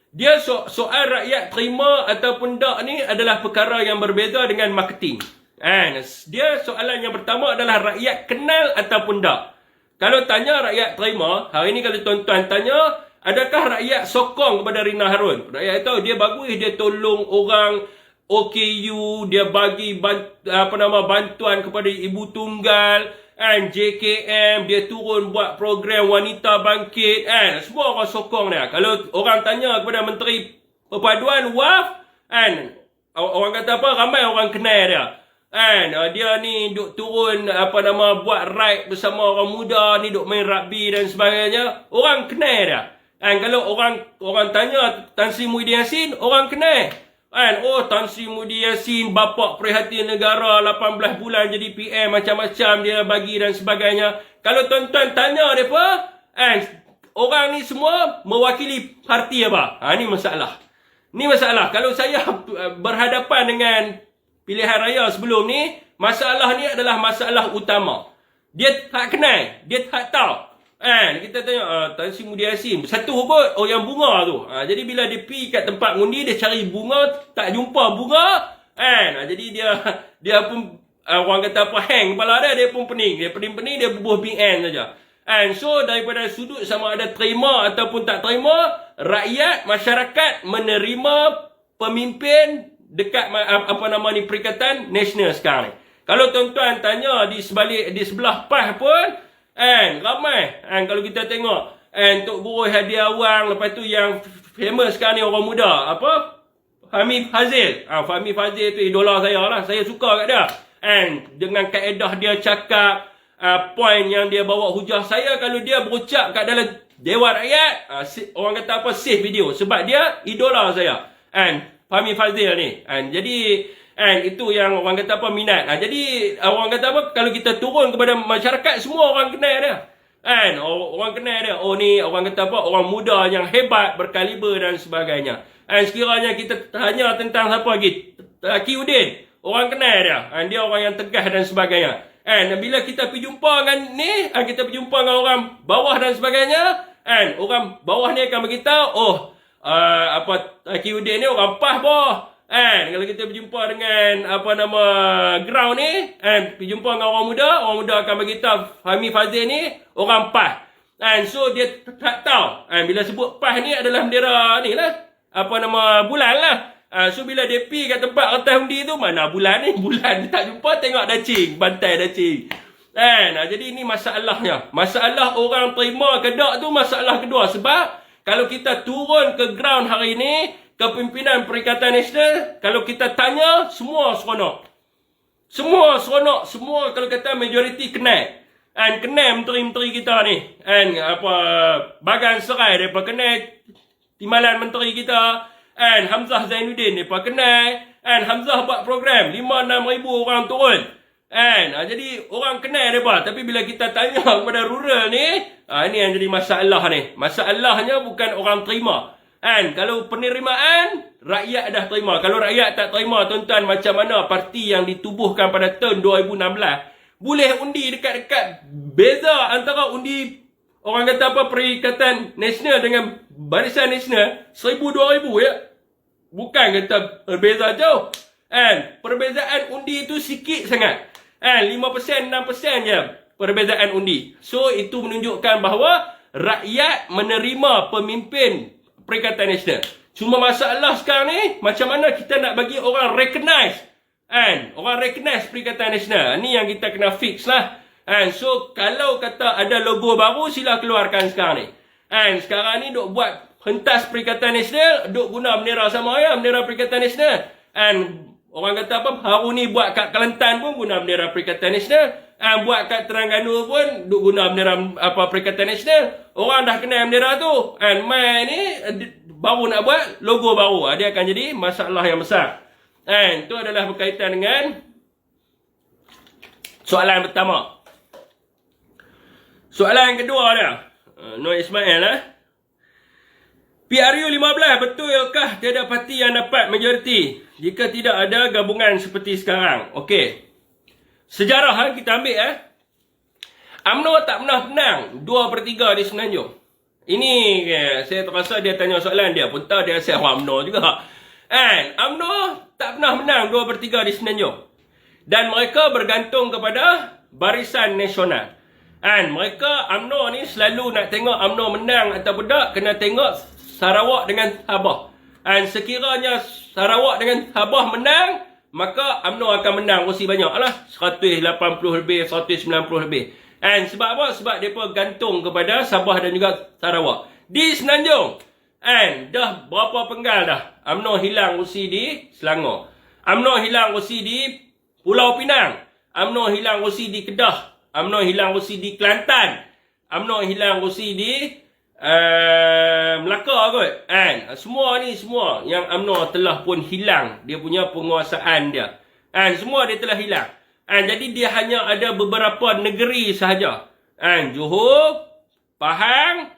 Dia soal rakyat terima ataupun tak ni adalah perkara yang berbeza dengan marketing. Dia soalan yang pertama adalah rakyat kenal ataupun tak. Kalau tanya rakyat terima, hari ni kalau tuan-tuan tanya, adakah rakyat sokong kepada Rina Harun? Rakyat tahu dia bagus, dia tolong orang OKU, dia bagi bantuan kepada ibu tunggal, JKM, dia turun buat program wanita bangkit, semua orang sokong dia. Kalau orang tanya kepada Menteri Perpaduan WAF, orang kata apa, ramai orang kenal dia. Dia ni duk turun buat ride bersama orang muda ni, duk main rugby dan sebagainya. Orang kenal dia. Kalau orang tanya Tan Sri Muhyiddin Yassin, orang kenal. Oh, Tan Sri Muhyiddin Yassin, bapa prihatin negara, 18 bulan jadi PM, macam-macam dia bagi dan sebagainya. Kalau tuan-tuan tanya mereka, orang ni semua mewakili parti apa? Ni masalah. Ni masalah. Kalau saya berhadapan dengan pilihan raya sebelum ni, masalah ni adalah masalah utama. Dia tak kenal, dia tak tahu. Kita tengok Tan Sri Muhyiddin Yassin satu kot, yang bunga tu. Jadi bila dia pergi kat tempat undi, dia cari bunga, tak jumpa bunga. Jadi dia pun orang kata apa, hang kepala dia pun pening. Dia pening-pening, dia bubuh PN saja. So daripada sudut sama ada terima ataupun tak terima, rakyat, masyarakat menerima pemimpin dekat Perikatan Nasional sekarang ni. Kalau tuan-tuan tanya di sebelah PAS pun, ramai. Kalau kita tengok, Tok Guru Hadiah Awang, lepas tu yang famous sekarang ni orang muda, Fahmi Fazil. Fahmi Fazil tu idola saya lah. Saya suka kat dia. Dengan kaedah dia cakap, point yang dia bawa hujah saya, kalau dia berucap kat dalam Dewan Rakyat, orang kata apa, save video. Sebab dia idola saya. Fahmi Fazil ni. Jadi itu yang orang kata apa, minat. Jadi orang kata apa, kalau kita turun kepada masyarakat, semua orang kenal dia. Orang kenal dia. Oh ni orang kata apa, orang muda yang hebat, berkaliber dan sebagainya. Sekiranya kita tanya tentang siapa lagi, Taqiyuddin, orang kenal dia. Dia orang yang tegas dan sebagainya. Bila kita pergi jumpa dengan ni, kita pergi jumpa dengan orang bawah dan sebagainya, orang bawah ni akan beritahu, Taqiyuddin ni orang PAS boh. Kalau kita berjumpa dengan ground ni, pergi jumpa dengan orang muda akan beritahu Fahmi Fazil ni orang PAS. So dia tak tahu. Bila sebut PAS ni adalah bendera ni lah, bulan lah. So bila dia pergi kat tempat kertas undi tu, mana bulan ni? Bulan dia tak jumpa, tengok dacing, bantai dacing. Jadi ni masalahnya. Masalah orang terima ke tak tu masalah kedua. Sebab kalau kita turun ke ground hari ni, kepimpinan Perikatan Nasional, kalau kita tanya, semua seronok. Semua seronok. Semua kalau kata majoriti kenal. Kenal menteri-menteri kita ni. Bagan Serai, mereka kenal. Timbalan menteri kita. Hamzah Zainuddin, mereka kenal. Hamzah buat program, 5-6 ribu orang turun. Jadi orang kenal mereka. Tapi bila kita tanya kepada rural ni, ini yang jadi masalah ni. Masalahnya bukan orang terima. Kalau penerimaan, rakyat dah terima. Kalau rakyat tak terima, tuan-tuan, macam mana parti yang ditubuhkan pada tahun 2016 boleh undi dekat-dekat, beza antara undi orang kata apa, Perikatan Nasional dengan Barisan Nasional 1,000-2,000 ya. Bukan kata berbeza jauh. Perbezaan undi itu sikit sangat. 5%, 6% je perbezaan undi. So itu menunjukkan bahawa rakyat menerima pemimpin Perikatan Nasional. Cuma masalah sekarang ni, macam mana kita nak bagi orang recognize. Orang recognize Perikatan Nasional. Ni yang kita kena fix lah. So kalau kata ada logo baru, sila keluarkan sekarang ni. Sekarang ni duk buat hentas Perikatan Nasional, duk guna bendera sama bendera Perikatan Nasional. And orang kata apa, Haru ni buat kat Kelantan pun guna bendera Perikatan Nasional. And buat kat Terengganu pun duk guna bendera Perikatan Nasional. Orang dah kenal bendera tu. And mai ni baru nak buat logo baru. Dia akan jadi masalah yang besar. And itu adalah berkaitan dengan soalan pertama. Soalan yang kedua dia, Noor Ismail PRU 15 betulkah tiada parti yang dapat majoriti jika tidak ada gabungan seperti sekarang? Okey. Sejarah kita ambil UMNO tak pernah menang 2/3 di Semenanjung. Ini saya terasa dia tanya soalan dia pun tahu dia rasa UMNO juga. And UMNO tak pernah menang 2/3 di Semenanjung. Dan mereka bergantung kepada Barisan Nasional. And mereka UMNO ni selalu nak tengok UMNO menang atau tidak, kena tengok Sarawak dengan Sabah. And sekiranya Sarawak dengan Sabah menang, maka UMNO akan menang kursi banyak lah. 180 lebih, 190 lebih. And sebab apa? Sebab mereka gantung kepada Sabah dan juga Sarawak. Di Semenanjung, and dah berapa penggal dah UMNO hilang kursi di Selangor, UMNO hilang kursi di Pulau Pinang, UMNO hilang kursi di Kedah, UMNO hilang kursi di Kelantan, UMNO hilang kursi di Melaka kot. And semua yang UMNO telah pun hilang dia punya penguasaan dia. And semua dia telah hilang. And jadi dia hanya ada beberapa negeri sahaja. And Johor, Pahang,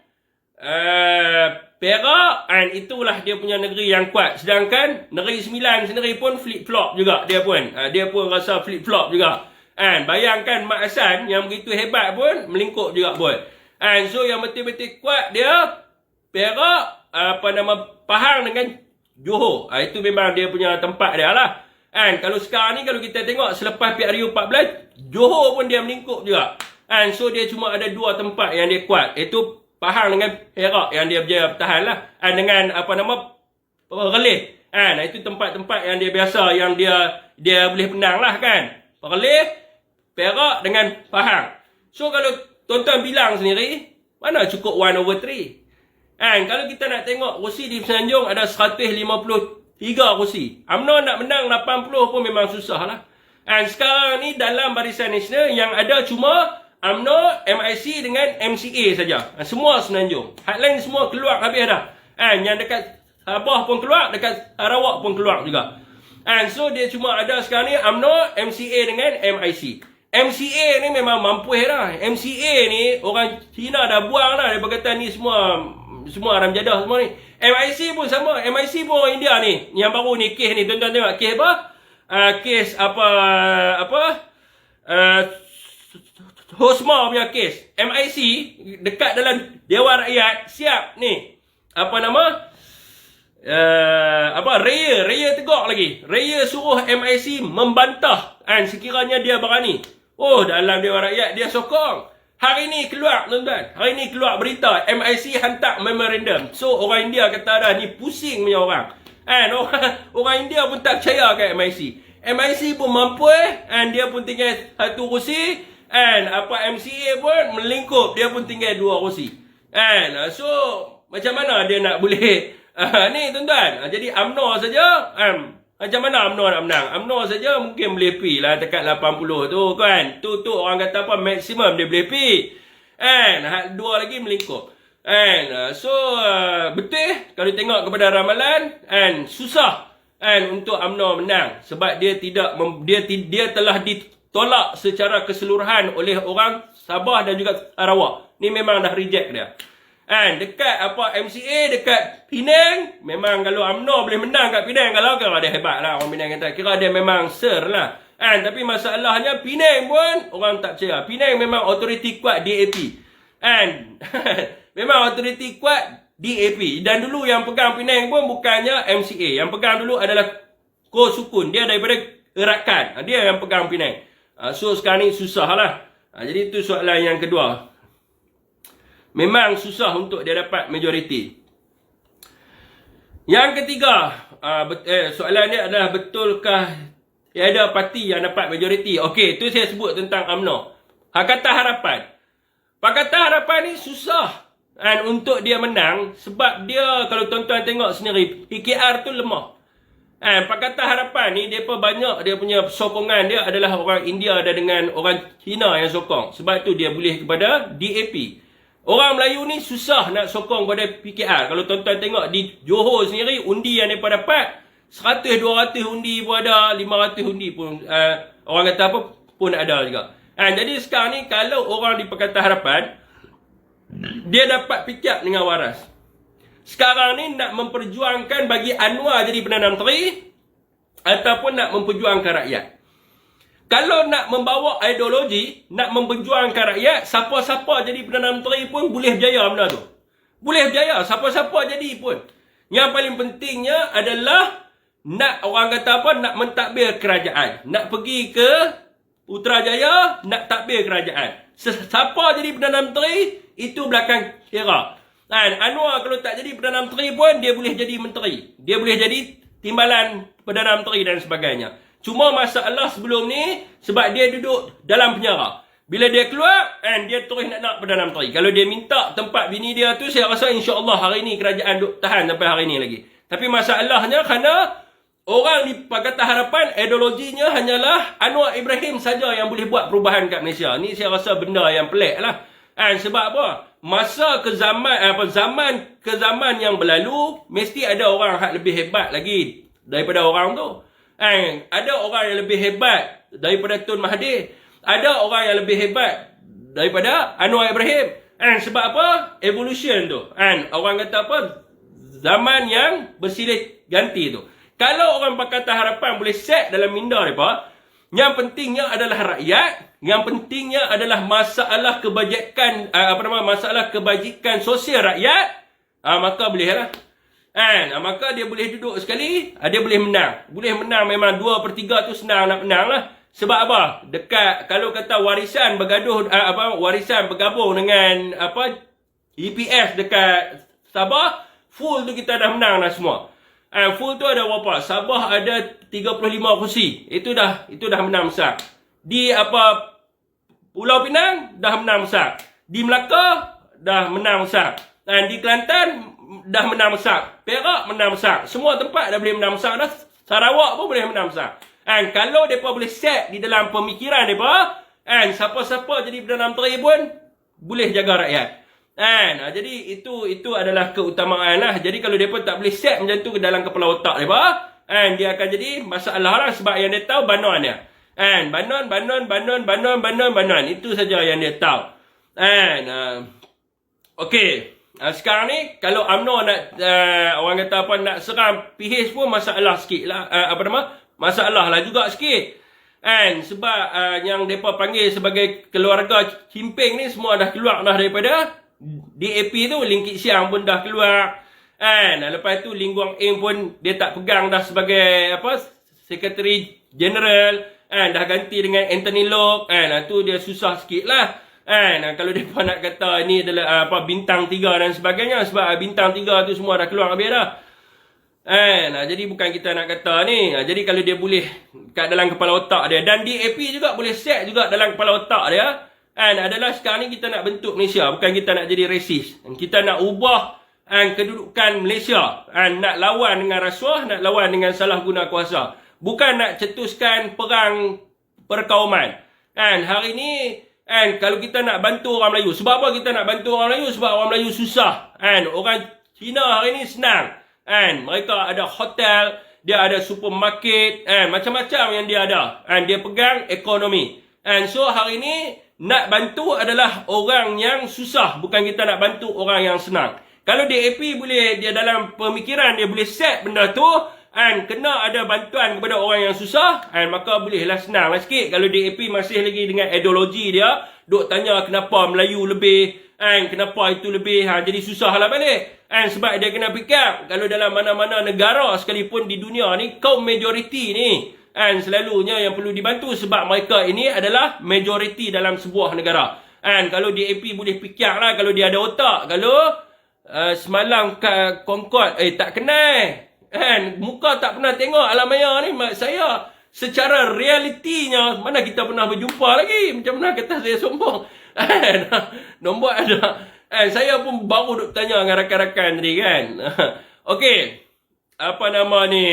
Perak, and itulah dia punya negeri yang kuat. Sedangkan Negeri Sembilan sendiri pun flip-flop juga dia pun. Dia pun rasa flip-flop juga. And bayangkan Mak Hassan yang begitu hebat pun melingkup juga pun. And so yang betul-betul kuat dia Perak, Pahang dengan Johor. Itu memang dia punya tempat dia lah. And kalau sekarang ni kalau kita tengok selepas PRU 14, Johor pun dia melingkup juga. And so dia cuma ada dua tempat yang dia kuat. Itu Pahang dengan Perak yang dia berjaya bertahan lah. And dengan Perlis. And itu tempat-tempat yang dia biasa yang dia boleh menang lah kan. Perlis, Perak dengan Pahang. So kalau tuan-tuan bilang sendiri, mana cukup 1/3? And kalau kita nak tengok kursi di Semenanjung ada 153 kursi. UMNO nak menang 80 pun memang susah lah. And sekarang ni dalam Barisan Nasional yang ada cuma UMNO, MIC dengan MCA saja. Semua Semenanjung. Hak lain semua keluar habis dah. And yang dekat Sabah pun keluar, dekat Sarawak pun keluar juga. And so dia cuma ada sekarang ni UMNO, MCA dengan MIC. MCA ni memang mampu dah. MCA ni orang Cina dah buang dah. Dia berkata ni semua haram jadah semua ni. MIC pun sama. MIC pun orang India ni. Yang baru ni kes ni. Tuan-tuan tengok kes apa? Kes Hosma punya kes. MIC dekat dalam Dewan Rakyat siap ni. Raya tegak lagi. Raya suruh MIC membantah. And sekiranya dia berani. Oh, dalam Dewan Rakyat dia sokong. Hari ni keluar tuan-tuan. Hari ni keluar berita MIC hantar memorandum. So orang India kata dah ni pusing punya orang. And orang India pun tak percaya kat MIC. MIC pun mampu and dia pun tinggal satu kursi. And MCA pun melingkup, dia pun tinggal 2 kursi. And so macam mana dia nak boleh ni tuan-tuan. Jadi UMNO saja macam mana UMNO nak menang? UMNO saja mungkin boleh pi lah dekat 80 tu kan. Tu orang kata maksimum dia boleh pi. And dua lagi melingkup. And so betul kalau tengok kepada ramalan and susah untuk UMNO menang sebab dia telah ditolak secara keseluruhan oleh orang Sabah dan juga Sarawak. Ni memang dah reject dia. And dekat MCA dekat Penang, memang kalau UMNO boleh menang kat Penang, kalau dia hebat lah orang Penang kata. Kira dia memang ser lah. Tapi masalahnya Penang pun orang tak percaya. Penang memang otoriti kuat DAP. And memang otoriti kuat DAP. Dan dulu yang pegang Penang pun bukannya MCA. Yang pegang dulu adalah Ko Sukun. Dia daripada Erakan. Dia yang pegang Penang. So sekarang ni susah lah. Jadi itu soalan yang kedua. Memang susah untuk dia dapat majoriti. Yang ketiga, soalan dia adalah betulkah tiada parti yang dapat majoriti? Okey, itu saya sebut tentang UMNO. Pakatan Harapan. Pakatan Harapan ni susah. untuk dia menang, sebab dia kalau tuan-tuan tengok sendiri, PKR tu lemah. Pakatan Harapan ni depa banyak dia punya sokongan dia adalah orang India dan dengan orang Cina yang sokong. Sebab tu dia boleh kepada DAP. Orang Melayu ni susah nak sokong pada PKR. Kalau tuan-tuan tengok di Johor sendiri, undi yang mereka dapat 100-200 undi pun ada, 500 undi pun orang kata apa pun ada juga. Jadi sekarang ni kalau orang di Pakatan Harapan dia dapat pick up dengan waras. Sekarang ni nak memperjuangkan bagi Anwar jadi Perdana Menteri ataupun nak memperjuangkan rakyat. Kalau nak membawa ideologi, nak memperjuangkan rakyat, siapa-siapa jadi Perdana Menteri pun boleh berjaya benda tu. Boleh berjaya, siapa-siapa jadi pun. Yang paling pentingnya adalah nak orang kata apa, nak mentadbir kerajaan. Nak pergi ke Putrajaya, nak tadbir kerajaan. Siapa jadi Perdana Menteri, itu belakang kira. Anwar kalau tak jadi Perdana Menteri pun, dia boleh jadi menteri. Dia boleh jadi timbalan Perdana Menteri dan sebagainya. Cuma masalah sebelum ni, sebab dia duduk dalam penjara. Bila dia keluar, dia terus nak Perdana Menteri. Kalau dia minta tempat bini dia tu, saya rasa insya-Allah hari ni kerajaan duk tahan sampai hari ni lagi. Tapi masalahnya kerana orang di Pakatan Harapan ideologinya hanyalah Anwar Ibrahim saja yang boleh buat perubahan kat Malaysia. Ni saya rasa benda yang pelik lah. Sebab apa? Masa ke zaman yang berlalu, mesti ada orang yang lebih hebat lagi daripada orang tu. Ada orang yang lebih hebat daripada Tun Mahathir. Ada orang yang lebih hebat daripada Anwar Ibrahim. Sebab apa? Evolution tu. Orang kata apa? Zaman yang bersilih ganti tu. Kalau orang Pakatan Harapan boleh set dalam minda mereka, yang pentingnya adalah rakyat, yang pentingnya adalah masalah kebajikan, masalah kebajikan sosial rakyat, maka bolehlah. Maka dia boleh duduk sekali, dia boleh menang. Boleh menang memang 2/3 tu senang nak menang lah. Sebab apa? Dekat kalau kata warisan bergaduh warisan bergabung dengan EPF dekat Sabah, full tu kita dah menang dah semua. Full tu ada berapa? Sabah ada 35 kursi. Itu dah menang besar. Di Pulau Pinang dah menang besar. Di Melaka dah menang besar. Di Kelantan dah menang besar. Perak menang besar. Semua tempat dah boleh menang besar dah. Sarawak pun boleh menang besar. Kalau mereka boleh set di dalam pemikiran mereka, siapa-siapa jadi Perdana Menteri pun boleh jaga rakyat. Jadi itu adalah keutamaan lah. Jadi kalau mereka tak boleh set macam tu ke dalam kepala otak mereka, dia akan jadi masalah lah. Sebab yang dia tahu banon dia. Banon. Itu saja yang dia tahu. Okey. Sekarang ni kalau UMNO nak orang kata apa nak serang PH pun masalah sikit lah. Masalah lah juga sikit. Sebab yang mereka panggil sebagai keluarga Chimping ni semua dah keluar dah daripada DAP tu. Lim Kit Siang pun dah keluar. Lepas tu Lim Guang Eng pun dia tak pegang dah sebagai Secretary General. Dah ganti dengan Anthony Lok. Tu dia susah sikit lah. Kalau mereka nak kata ni adalah bintang 3 dan sebagainya. Sebab bintang 3 tu semua dah keluar habis dah. Jadi bukan kita nak kata ni. Jadi kalau dia boleh kat dalam kepala otak dia, dan DAP juga boleh set juga dalam kepala otak dia, adalah sekarang ni kita nak bentuk Malaysia, bukan kita nak jadi resis. Kita nak ubah kedudukan Malaysia, nak lawan dengan rasuah, nak lawan dengan salah guna kuasa, bukan nak cetuskan perang perkauman. Hari ni kalau kita nak bantu orang Melayu, sebab apa kita nak bantu orang Melayu? Sebab orang Melayu susah. Orang Cina hari ni senang. Mereka ada hotel, dia ada supermarket, macam-macam yang dia ada. Dia pegang ekonomi. So hari ni nak bantu adalah orang yang susah, bukan kita nak bantu orang yang senang. Kalau DAP boleh, dia dalam pemikiran dia boleh set benda tu, kena ada bantuan kepada orang yang susah, maka bolehlah senang lah sikit. Kalau DAP masih lagi dengan ideologi dia, duk tanya kenapa Melayu lebih, kenapa itu lebih, jadi susah lah balik. Sebab dia kena fikir, kalau dalam mana-mana negara sekalipun di dunia ni, kaum majoriti ni selalunya yang perlu dibantu, sebab mereka ini adalah majoriti dalam sebuah negara. Kalau DAP boleh fikir lah, kalau dia ada otak. Kalau semalam kat Concord, tak kenal, muka tak pernah tengok alam maya ni, saya secara realitinya mana kita pernah berjumpa lagi. Macam mana kata saya sombong. Nombor ada Saya pun baru duk tanya dengan rakan-rakan tadi kan. Okey. Apa nama ni?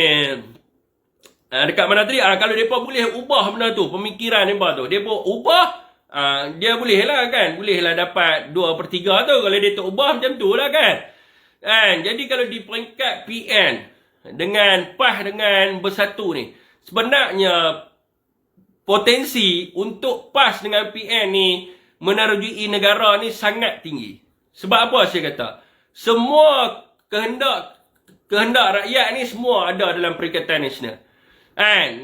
Dekat mana tadi? Kalau mereka boleh ubah benda tu, pemikiran mereka tu. Dia ubah, dia boleh lah kan. Boleh lah dapat 2/3 tu. Kalau dia tak ubah macam tu lah kan. Jadi kalau di peringkat PN, dengan PAS dengan Bersatu ni, sebenarnya potensi untuk PAS dengan PN ni menerujui negara ni sangat tinggi. Sebab apa saya kata? Semua kehendak rakyat ni semua ada dalam Perikatan Nasional.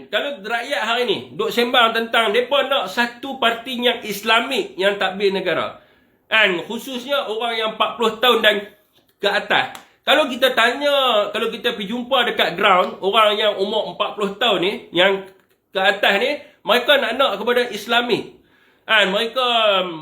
Kalau rakyat hari ni duk sembang tentang mereka nak satu parti yang Islamik yang takbir negara. Khususnya orang yang 40 tahun dan ke atas. Kalau kita tanya, kalau kita pergi jumpa dekat ground, orang yang umur 40 tahun ni, yang ke atas ni, mereka nak kepada Islamik. Mereka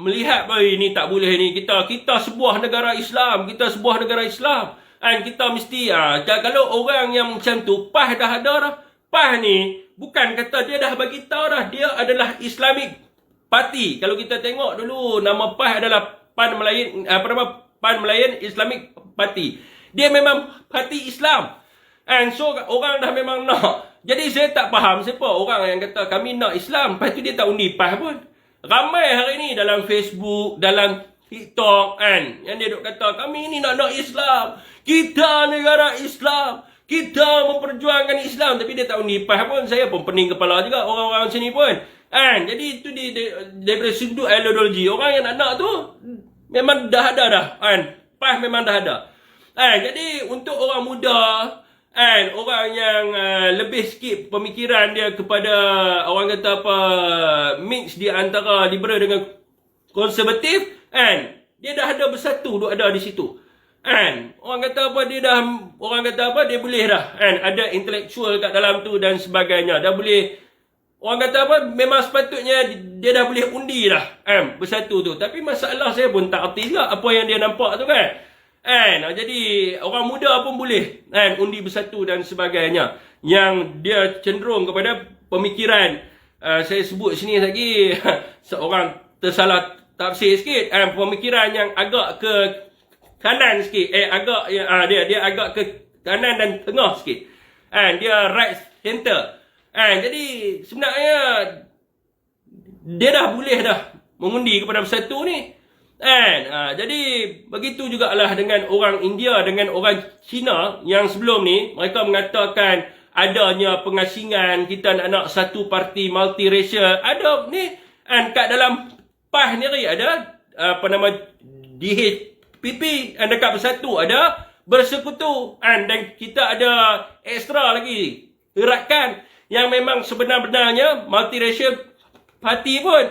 melihat, ni tak boleh ni, kita sebuah negara Islam, kita sebuah negara Islam. Kita mesti, kalau orang yang macam tu, PAS dah ada dah. PAS ni, bukan kata dia dah bagi tahu dah, dia adalah Islamic Party. Kalau kita tengok dulu, nama PAS adalah PAN Melayan Islamic Party. Dia memang parti Islam. So, orang dah memang nak. Jadi, saya tak faham siapa orang yang kata kami nak Islam. Lepas tu dia tak undi PAS pun. Ramai hari ni dalam Facebook, dalam TikTok, yang dia duk kata, kami ni nak Islam. Kita negara Islam. Kita memperjuangkan Islam. Tapi dia tak undi PAS pun. Saya pun pening kepala juga orang-orang macam ni pun. Jadi, itu daripada sudut ideologi. Orang yang nak tu, memang dah ada dah. PAS memang dah ada. Jadi untuk orang muda, orang yang lebih sikit pemikiran dia kepada orang kata apa, mix di antara liberal dengan konservatif, dia dah ada Bersatu, duk ada di situ. Orang kata apa, dia boleh dah, ada intelektual kat dalam tu dan sebagainya. Dah boleh, orang kata apa, memang sepatutnya dia dah boleh undi dah, Bersatu tu. Tapi masalah saya pun tak erti juga apa yang dia nampak tu kan. Jadi orang muda pun boleh undi Bersatu dan sebagainya, yang dia cenderung kepada pemikiran, saya sebut sini lagi seorang tersalah tafsir sikit, pemikiran yang agak ke kanan sikit, dia agak ke kanan dan tengah sikit, dia right center. Jadi sebenarnya dia dah boleh dah mengundi kepada Bersatu ni. Jadi begitu jugalah dengan orang India, dengan orang Cina yang sebelum ni mereka mengatakan adanya pengasingan, kita nak satu parti multiracial. Ada ni kat dalam PAS ni ada apa nama DHPP, dekat Bersatu ada Bersekutu, dan kita ada ekstra lagi gerakan yang memang sebenar-benarnya multiracial parti pun.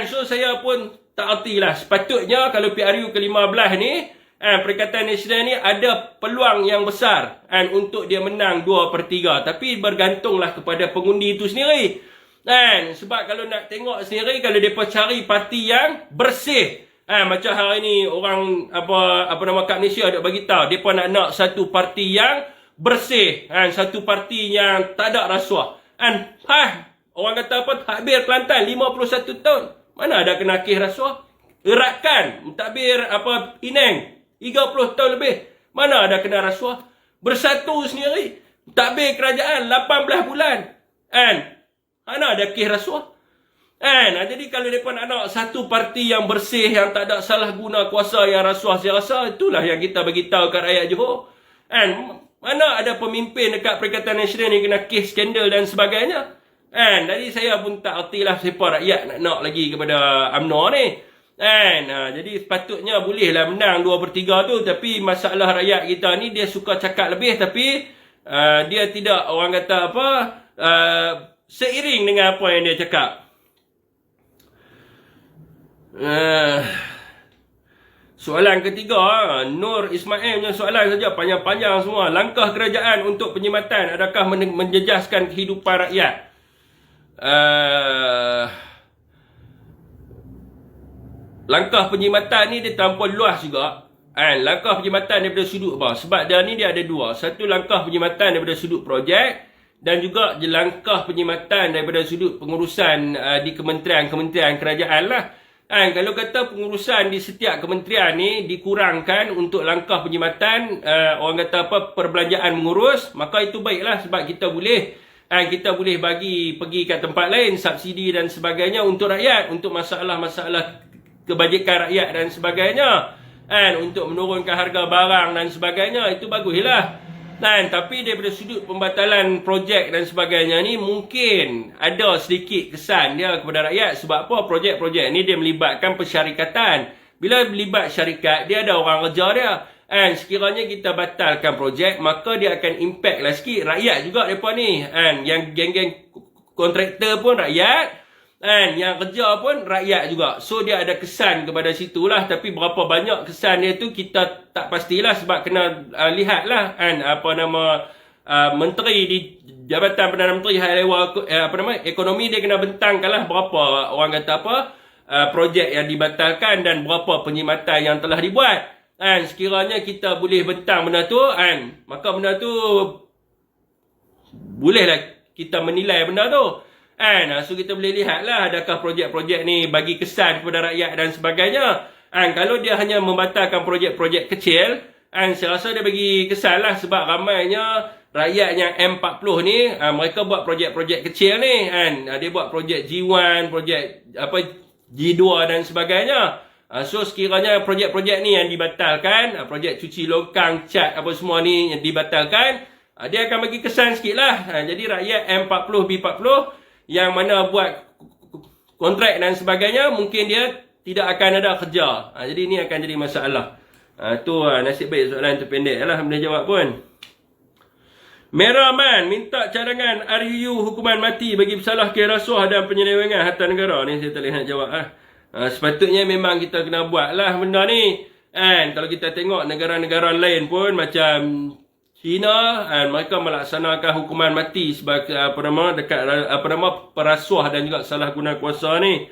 So saya pun tak erti lah. Sepatutnya kalau PRU ke-15 ni, Perikatan Nasional ni ada peluang yang besar untuk dia menang 2/3. Tapi bergantunglah kepada pengundi itu sendiri. Sebab kalau nak tengok sendiri, kalau mereka cari parti yang bersih, macam hari ni orang apa nama kat Malaysia ada bagi tahu, mereka nak satu parti yang bersih, satu parti yang tak ada rasuah. Orang kata apa, takbir Kelantan 51 tahun. Mana ada kena kes rasuah? Gerakan mentadbir Penang 30 tahun lebih. Mana ada kena rasuah? Bersatu sendiri, takbir kerajaan 18 bulan. Mana ada kes rasuah? Jadi kalau mereka nak satu parti yang bersih, yang tak ada salah guna kuasa, yang rasuah, saya rasa itulah yang kita bagi tahu kat rakyat Johor. Mana ada pemimpin dekat Perikatan Nasional ni kena kes skandal dan sebagainya. Jadi saya pun tak ertilah siapa rakyat nak lagi kepada UMNO ni. Jadi sepatutnya bolehlah menang 2/3 tu. Tapi masalah rakyat kita ni, dia suka cakap lebih, tapi dia tidak, orang kata apa, seiring dengan apa yang dia cakap. Soalan ketiga, Nur Ismail punya soalan saja, panjang-panjang semua. Langkah kerajaan untuk penyematan adakah menjejaskan kehidupan rakyat? Langkah penyematan ni dia terlampau luas juga. Langkah penyematan daripada sudut apa? Sebab dia ni dia ada dua. Satu langkah penyematan daripada sudut projek, dan juga langkah penyematan daripada sudut pengurusan di kementerian-kementerian kerajaan lah. Kalau kata pengurusan di setiap kementerian ni dikurangkan untuk langkah penjimatan, orang kata apa, perbelanjaan mengurus, maka itu baiklah sebab kita boleh bagi pergi kat tempat lain, subsidi dan sebagainya untuk rakyat, untuk masalah-masalah kebajikan rakyat dan sebagainya. Untuk menurunkan harga barang dan sebagainya, itu baguslah. Tapi daripada sudut pembatalan projek dan sebagainya ni, mungkin ada sedikit kesan dia kepada rakyat. Sebab apa? Projek-projek ni dia melibatkan persyarikatan. Bila melibat syarikat, dia ada orang kerja dia. Sekiranya kita batalkan projek, maka dia akan impact lah sikit. Rakyat juga mereka ni. Yang geng-geng kontraktor pun rakyat. Yang kerja pun rakyat juga. So dia ada kesan kepada situlah. Tapi berapa banyak kesan dia tu kita tak pastilah. Sebab kena lihatlah menteri di Jabatan Perdana Menteri High Level Ekonomi, dia kena bentangkanlah berapa orang kata projek yang dibatalkan dan berapa penjimatan yang telah dibuat. Sekiranya kita boleh bentang benda tu, maka benda tu bolehlah kita menilai benda tu. So kita boleh lihatlah adakah projek-projek ni bagi kesan kepada rakyat dan sebagainya. Kalau dia hanya membatalkan projek-projek kecil, saya rasa dia bagi kesan lah. Sebab ramainya rakyat yang M40 ni, mereka buat projek-projek kecil ni. Dia buat projek G1, projek G2 dan sebagainya. So sekiranya projek-projek ni yang dibatalkan, projek cuci longkang, cat apa semua ni yang dibatalkan, dia akan bagi kesan sikit lah. Jadi rakyat M40, B40 yang mana buat kontrak dan sebagainya, mungkin dia tidak akan ada kerja. Jadi ini akan jadi masalah. Tu nasib baik soalan tu pendek lah, boleh jawab pun. Meraman minta cadangan RUU hukuman mati bagi bersalah kira rasuah dan penyelewengan harta negara. Ni saya tak boleh nak jawab lah. Sepatutnya memang kita kena buat lah benda ni. Kalau kita tengok negara-negara lain pun macam China, mereka melaksanakan hukuman mati sebagai perasuah dan juga salah guna kuasa ni.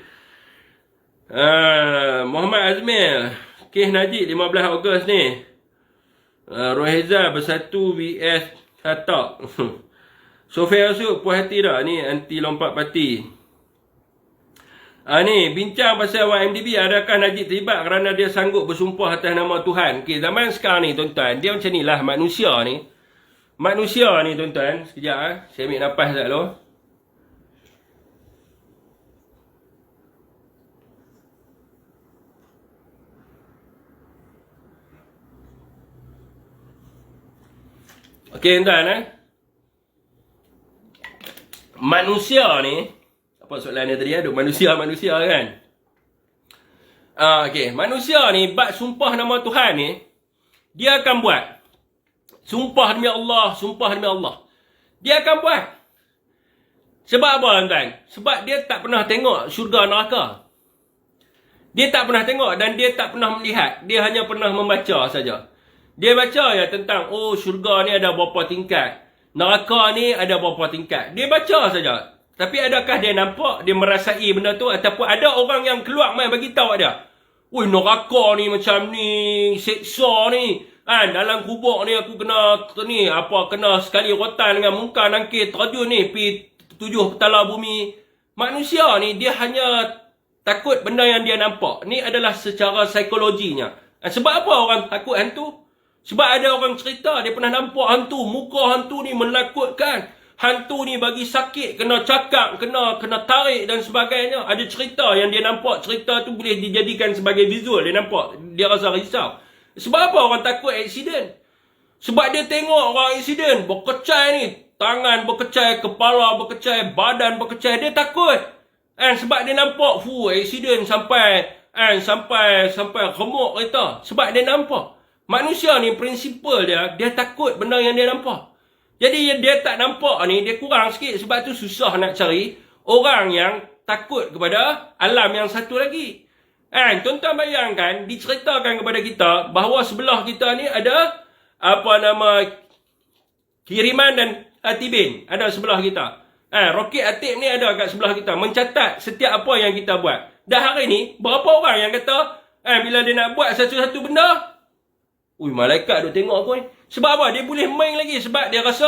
Muhammad Azmil, kes Najib 15 Ogos ni. Roheza bersatu vs Khatak. Sofia Yusuf, puas hati dah ni anti lompat parti. Ni bincang pasal YMDB, adakah Najib terlibat kerana dia sanggup bersumpah atas nama Tuhan. Okay, zaman sekarang ni tuan-tuan, dia macam ni lah manusia ni. Manusia ni tuan-tuan, sekejap saya ambil nafas sekejap dulu. Okay tuan-tuan, manusia ni, apa soalan dia tadi? Aduh, manusia kan. Okay, manusia ni bab sumpah nama Tuhan ni, dia akan buat. Sumpah demi Allah, sumpah demi Allah. Dia akan buat. Sebab apa tuan-tuan? Sebab dia tak pernah tengok syurga neraka. Dia tak pernah tengok dan dia tak pernah melihat. Dia hanya pernah membaca saja. Dia baca ya tentang, oh syurga ni ada berapa tingkat. Neraka ni ada berapa tingkat. Dia baca saja. Tapi adakah dia nampak, dia merasai benda tu? Ataupun ada orang yang keluar main bagi tahu dia. Oi, neraka ni macam ni, seksa ni. Dalam kubur ni aku kena sekali rotan dengan muka nangkir terjun ni pi 7 petala bumi. Manusia ni dia hanya takut benda yang dia nampak. Ni adalah secara psikologinya. Sebab apa orang takut hantu? Sebab ada orang cerita dia pernah nampak hantu, muka hantu ni menakutkan. Hantu ni bagi sakit, kena cakap, kena tarik dan sebagainya. Ada cerita yang dia nampak, cerita tu boleh dijadikan sebagai visual. Dia nampak, dia rasa risau. Sebab apa orang takut aksiden? Sebab dia tengok orang aksiden, berkecai ni. Tangan berkecai, kepala berkecai, badan berkecai. Dia takut. Sebab dia nampak, aksiden sampai remuk kereta. Sebab dia nampak. Manusia ni prinsipal dia takut benda yang dia nampak. Jadi dia tak nampak ni, dia kurang sikit. Sebab tu susah nak cari orang yang takut kepada alam yang satu lagi. Tuan-tuan bayangkan, diceritakan kepada kita bahawa sebelah kita ni ada kiriman dan Atibin. Ada sebelah kita. Roket Atib ni ada kat sebelah kita. Mencatat setiap apa yang kita buat. Dah hari ni, berapa orang yang kata, bila dia nak buat satu-satu benda, malaikat duk tengok aku ni. Sebab apa? Dia boleh main lagi. Sebab dia rasa,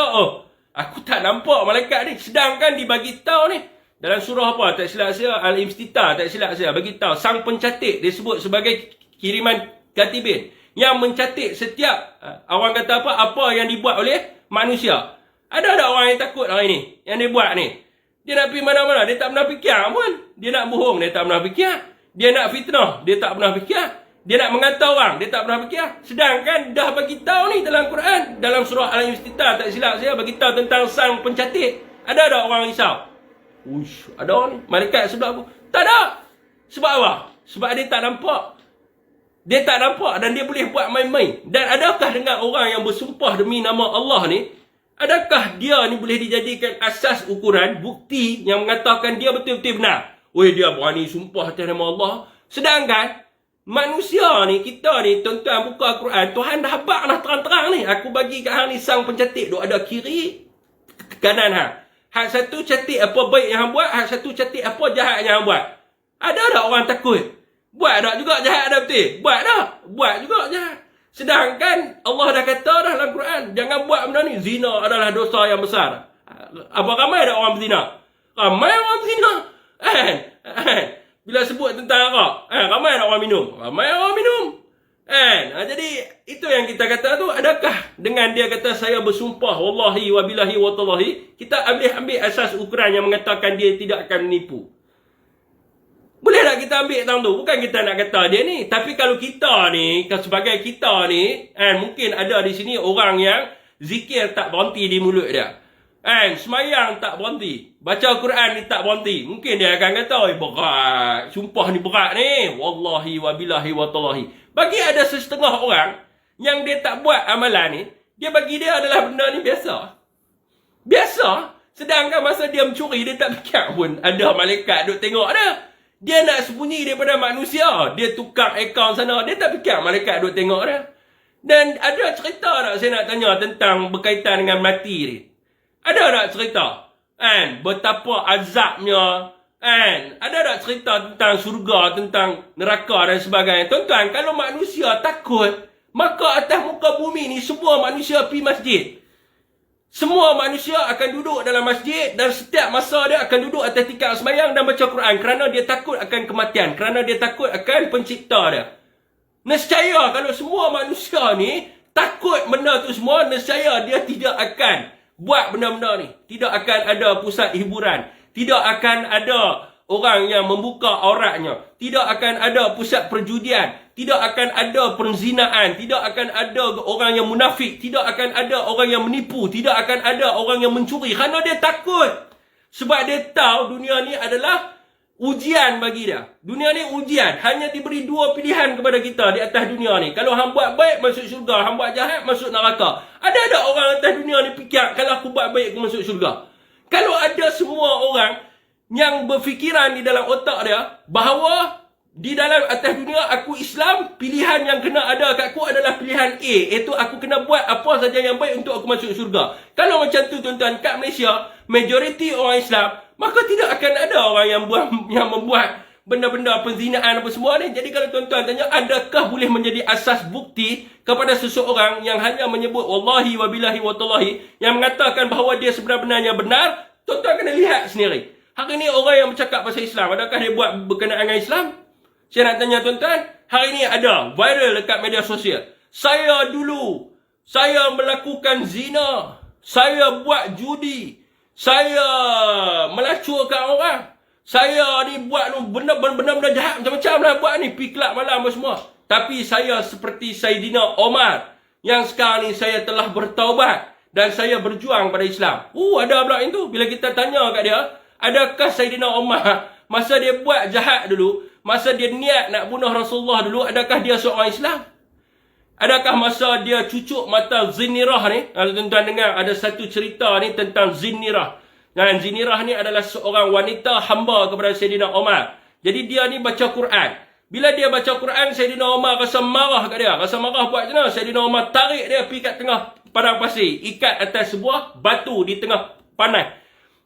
aku tak nampak malaikat ni. Sedangkan dibagi tahu ni, Dalam surah apa? Tak silap saya, Al-Imstita, tak silap saya. Bagi tahu, sang pencatat disebut sebagai kiriman katibin. Yang mencatat setiap, orang kata apa yang dibuat oleh manusia. Ada orang yang takut hari ni, yang dia buat ni. Dia nak pergi mana-mana, dia tak pernah fikir pun. Dia nak bohong, dia tak pernah fikir. Dia nak fitnah, dia tak pernah fikir. Dia nak mengata orang, dia tak pernah fikir. Sedangkan dah bagi tahu ni dalam Quran, dalam surah Al-Imstita, tak silap saya, bagi tahu tentang sang pencatat. Ada orang risau? Uish, ada orang ni, malaikat sebelah aku. Tak ada. Sebab apa? Sebab dia tak nampak. Dia tak nampak dan dia boleh buat main-main. Dan adakah dengan orang yang bersumpah demi nama Allah ni, adakah dia ni boleh dijadikan asas ukuran, bukti yang mengatakan dia betul-betul benar? Dia berani sumpah atas nama Allah. Sedangkan manusia ni, kita ni, tuan-tuan buka Quran, Tuhan dah habak lah terang-terang ni. Aku bagi kat hang ni sang pencatat, duk ada kiri, kanan hang. Hak satu catat apa baik yang hang buat, hak satu catat apa jahat yang hang buat. Ada tak orang takut? Buat tak juga jahat ada betul? Buat tak? Buat juga jahat. Sedangkan Allah dah kata dah dalam Quran, jangan buat benda ni. Zina adalah dosa yang besar. Apa ramai ada orang berzina? Ramai orang berzina. Bila sebut tentang arak, ramai ada orang minum. Ramai orang minum. Jadi itu yang kita kata tu, adakah dengan dia kata saya bersumpah wallahi wabillahi watallahi, kita ambil asas ukuran yang mengatakan dia tidak akan menipu. Boleh tak kita ambil tang tu? Bukan kita nak kata dia ni, tapi kalau kita ni, sebagai kita ni, mungkin ada di sini orang yang zikir tak berhenti di mulut dia. Semayang tak berhenti, baca Quran ni tak berhenti. Mungkin dia akan kata, berat, sumpah ni berat ni, wallahi wabillahi watallahi. Bagi ada setengah orang yang dia tak buat amalan ni, dia bagi dia adalah benda ni biasa. Biasa. Sedangkan masa dia mencuri, dia tak fikir pun ada malaikat duk tengok dia. Dia nak sembunyi daripada manusia. Dia tukar akaun sana, dia tak fikir malaikat duk tengok dia. Dan ada cerita tak saya nak tanya tentang berkaitan dengan mati ni? Ada tak cerita? Betapa azabnya. Ada tak cerita tentang surga, tentang neraka dan sebagainya? Tuan-tuan, kalau manusia takut, maka atas muka bumi ni semua manusia pergi masjid. Semua manusia akan duduk dalam masjid dan setiap masa dia akan duduk atas tikar sembahyang dan baca Quran kerana dia takut akan kematian, kerana dia takut akan pencipta dia. Nescaya kalau semua manusia ni takut benda tu semua, nescaya dia tidak akan buat benda-benda ni. Tidak akan ada pusat hiburan. Tidak akan ada orang yang membuka auratnya. Tidak akan ada pusat perjudian. Tidak akan ada perzinaan. Tidak akan ada orang yang munafik. Tidak akan ada orang yang menipu. Tidak akan ada orang yang mencuri. Kerana dia takut. Sebab dia tahu dunia ni adalah ujian bagi dia. Dunia ni ujian. Hanya diberi dua pilihan kepada kita di atas dunia ni. Kalau hang buat baik, masuk syurga. Hang buat jahat, masuk neraka. Ada tak orang atas dunia ni fikir, kalau aku buat baik, aku masuk syurga? Kalau ada semua orang yang berfikiran di dalam otak dia, bahawa di dalam atas dunia aku Islam, pilihan yang kena ada kat aku adalah pilihan A, iaitu aku kena buat apa saja yang baik untuk aku masuk syurga. Kalau macam tu tuan-tuan, kat Malaysia, majoriti orang Islam, maka tidak akan ada orang yang membuat benda-benda penzinaan apa semua ni. Jadi kalau tuan-tuan tanya, adakah boleh menjadi asas bukti kepada seseorang yang hanya menyebut wallahi wabillahi watallahi, yang mengatakan bahawa dia sebenarnya benar? Tuan-tuan kena lihat sendiri. Hari ni orang yang bercakap pasal Islam, adakah dia buat berkenaan dengan Islam? Saya nak tanya tuan-tuan, hari ni ada viral dekat media sosial. Saya melakukan zina. Saya buat judi. Saya melacurkan orang. Saya ni buat benda-benda jahat macam-macam lah buat ni. Pergi kelab malam apa semua. Tapi saya seperti Saidina Omar, yang sekarang ni saya telah bertaubat dan saya berjuang pada Islam. Ada pula itu. Bila kita tanya kat dia, adakah Saidina Omar masa dia buat jahat dulu, masa dia niat nak bunuh Rasulullah dulu, adakah dia seorang Islam? Adakah masa dia cucuk mata Zinirah ni? Kalau tuan-tuan dengar, ada satu cerita ni tentang Zinirah. Dan Zinirah ni adalah seorang wanita hamba kepada Saidina Omar. Jadi dia ni baca Quran. Bila dia baca Quran, Saidina Omar rasa marah kat dia. Rasa marah buat macam mana? Saidina Omar tarik dia pergi kat tengah padang pasir. Ikat atas sebuah batu di tengah panas.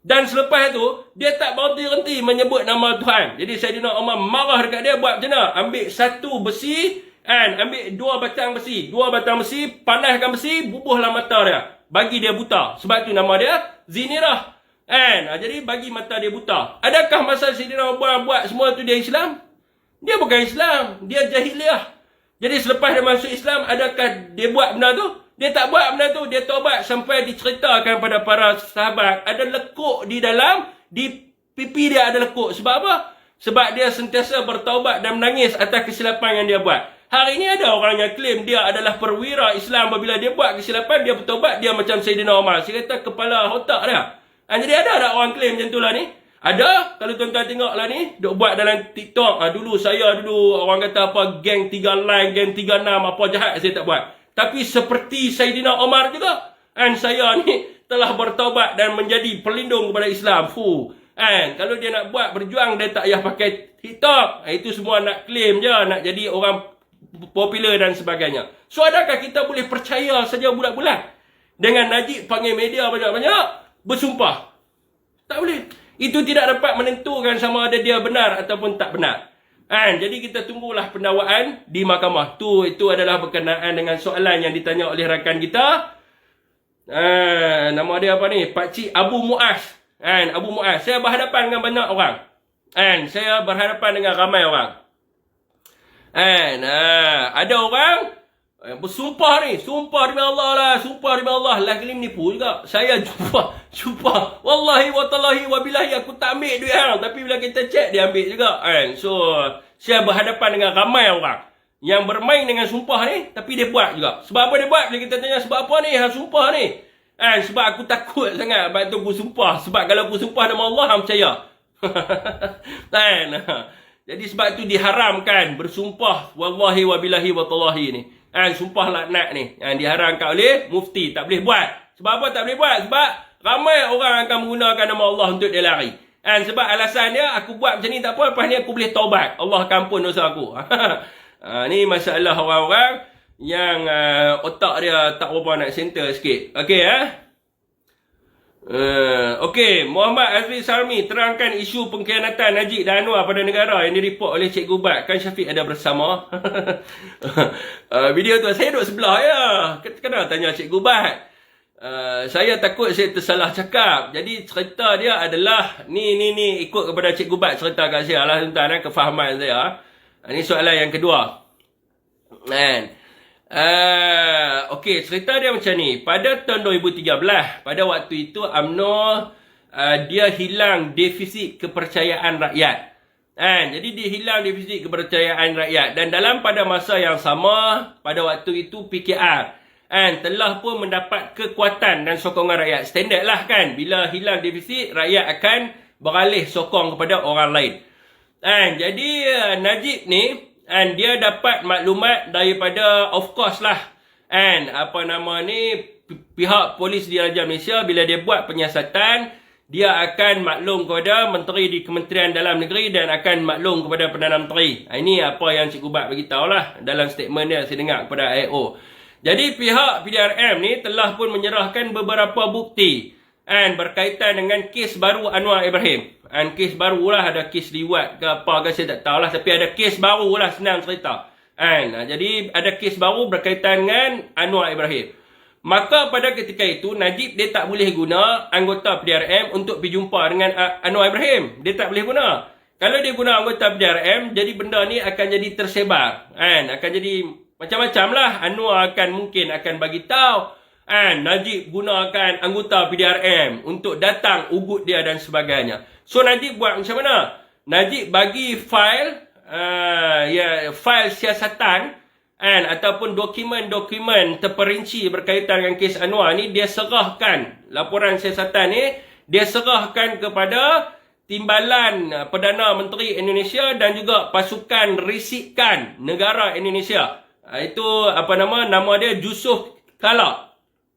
Dan selepas itu, dia tak berhenti-henti menyebut nama Tuhan. Jadi Saidina Omar marah dekat dia, buat macam mana? Ambil satu besi, ambil dua batang besi, panaskan besi, bubuhlah mata dia. Bagi dia buta. Sebab tu nama dia Zinirah. Jadi bagi mata dia buta. Adakah masa Saidina Umar buat semua tu dia Islam? Dia bukan Islam, dia jahiliah. Jadi selepas dia masuk Islam, adakah dia buat benda tu? Dia tak buat benda tu, dia taubat sampai diceritakan pada para sahabat. Ada lekuk di dalam, di pipi dia ada lekuk. Sebab apa? Sebab dia sentiasa bertaubat dan menangis atas kesilapan yang dia buat. Hari ini ada orang yang klaim dia adalah perwira Islam. Apabila dia buat kesilapan, dia bertaubat, dia macam Saidina Umar. Saya kata kepala otak dia. Jadi ada orang klaim macam tu lah ni? Ada. Kalau tuan-tuan tengok lah ni, duk buat dalam TikTok. Dulu orang kata apa, geng 3 line, geng 36, apa jahat saya tak buat. Tapi seperti Saidina Umar juga, saya ni telah bertaubat dan menjadi pelindung kepada Islam. Kalau dia nak buat berjuang, dia tak payah pakai TikTok. Itu semua nak claim je, nak jadi orang popular dan sebagainya. So adakah kita boleh percaya saja bulat-bulat dengan Najib panggil media banyak-banyak bersumpah? Tak boleh. Itu tidak dapat menentukan sama ada dia benar ataupun tak benar. Jadi kita tunggulah pendakwaan di mahkamah. Itu adalah berkenaan dengan soalan yang ditanya oleh rakan kita. Nama dia apa ni? Pakcik Abu Muaz. Abu Muaz. Saya berhadapan dengan banyak orang. Saya berhadapan dengan ramai orang. Ada orang bersumpah ni. Sumpah demi Allah lah. Sumpah demi Allah. Lagi ni menipu juga. Saya jumpa. Wallahi wa tallahi wa bilahi. Aku tak ambil duit hang. Tapi bila kita cek, dia ambil juga. So, saya berhadapan dengan ramai orang yang bermain dengan sumpah ni. Tapi dia buat juga. Sebab apa dia buat? Bila kita tanya sebab apa ni hang sumpah ni? Sebab aku takut sangat. Sebab tu aku sumpah. Sebab kalau aku sumpah nama Allah, hang percaya. Jadi sebab tu diharamkan bersumpah wallahi wa bilahi wa tallahi ni. Sumpah laknat ni. Diharamkan oleh mufti. Tak boleh buat. Sebab apa tak boleh buat? Sebab ramai orang akan menggunakan nama Allah untuk dia lari. Sebab alasan dia, aku buat macam ni tak apa, lepas ni aku boleh taubat. Allah akan ampun dosa aku. Ni masalah orang-orang yang otak dia tak berapa nak center sikit. Okey, Okey, Muhammad Azri Sarmi terangkan isu pengkhianatan Najib dan Anwar pada negara yang direport oleh Cikgu Bat. Kan Syafiq ada bersama. Video tu saya duduk sebelah ya. Kena tanya Cikgu Bat. Saya takut saya tersalah cakap. Jadi cerita dia adalah ni ikut kepada Cikgu Bat cerita kat saya lah tuan-tuan, kefahaman saya. Ni soalan yang kedua. Okey, cerita dia macam ni. Pada tahun 2013, pada waktu itu UMNO dia hilang defisit kepercayaan rakyat. Jadi dia hilang defisit kepercayaan rakyat. Dan pada masa yang sama, pada waktu itu PKR telah pun mendapat kekuatan dan sokongan rakyat. Standard lah kan. Bila hilang defisit, rakyat akan beralih sokong kepada orang lain. Jadi Najib ni dia dapat maklumat daripada, of course lah, pihak polis di Raja Malaysia. Bila dia buat penyiasatan, dia akan maklum kepada menteri di Kementerian Dalam Negeri dan akan maklum kepada Perdana Menteri. Ini apa yang Cikgu Bat beritahu lah dalam statement dia saya dengar kepada AO. Jadi pihak PDRM ni telah pun menyerahkan beberapa bukti berkaitan dengan kes baru Anwar Ibrahim. Kes baru lah, ada kes liwat ke apa ke saya tak tahu lah. Tapi ada kes baru lah, senang cerita. Jadi ada kes baru berkaitan dengan Anwar Ibrahim. Maka pada ketika itu, Najib dia tak boleh guna anggota PDRM untuk pergi jumpa dengan Anwar Ibrahim. Dia tak boleh guna. Kalau dia guna anggota PDRM, jadi benda ni akan jadi tersebar. Akan jadi macam-macam lah. Anwar mungkin akan bagi tahu Najib gunakan anggota PDRM untuk datang ugut dia dan sebagainya. So Najib buat macam mana? Najib bagi file siasatan ataupun dokumen-dokumen terperinci berkaitan dengan kes Anwar ni. Dia serahkan laporan siasatan ni, dia serahkan kepada Timbalan Perdana Menteri Indonesia dan juga pasukan risikan negara Indonesia. Itu nama dia Jusuf Kala.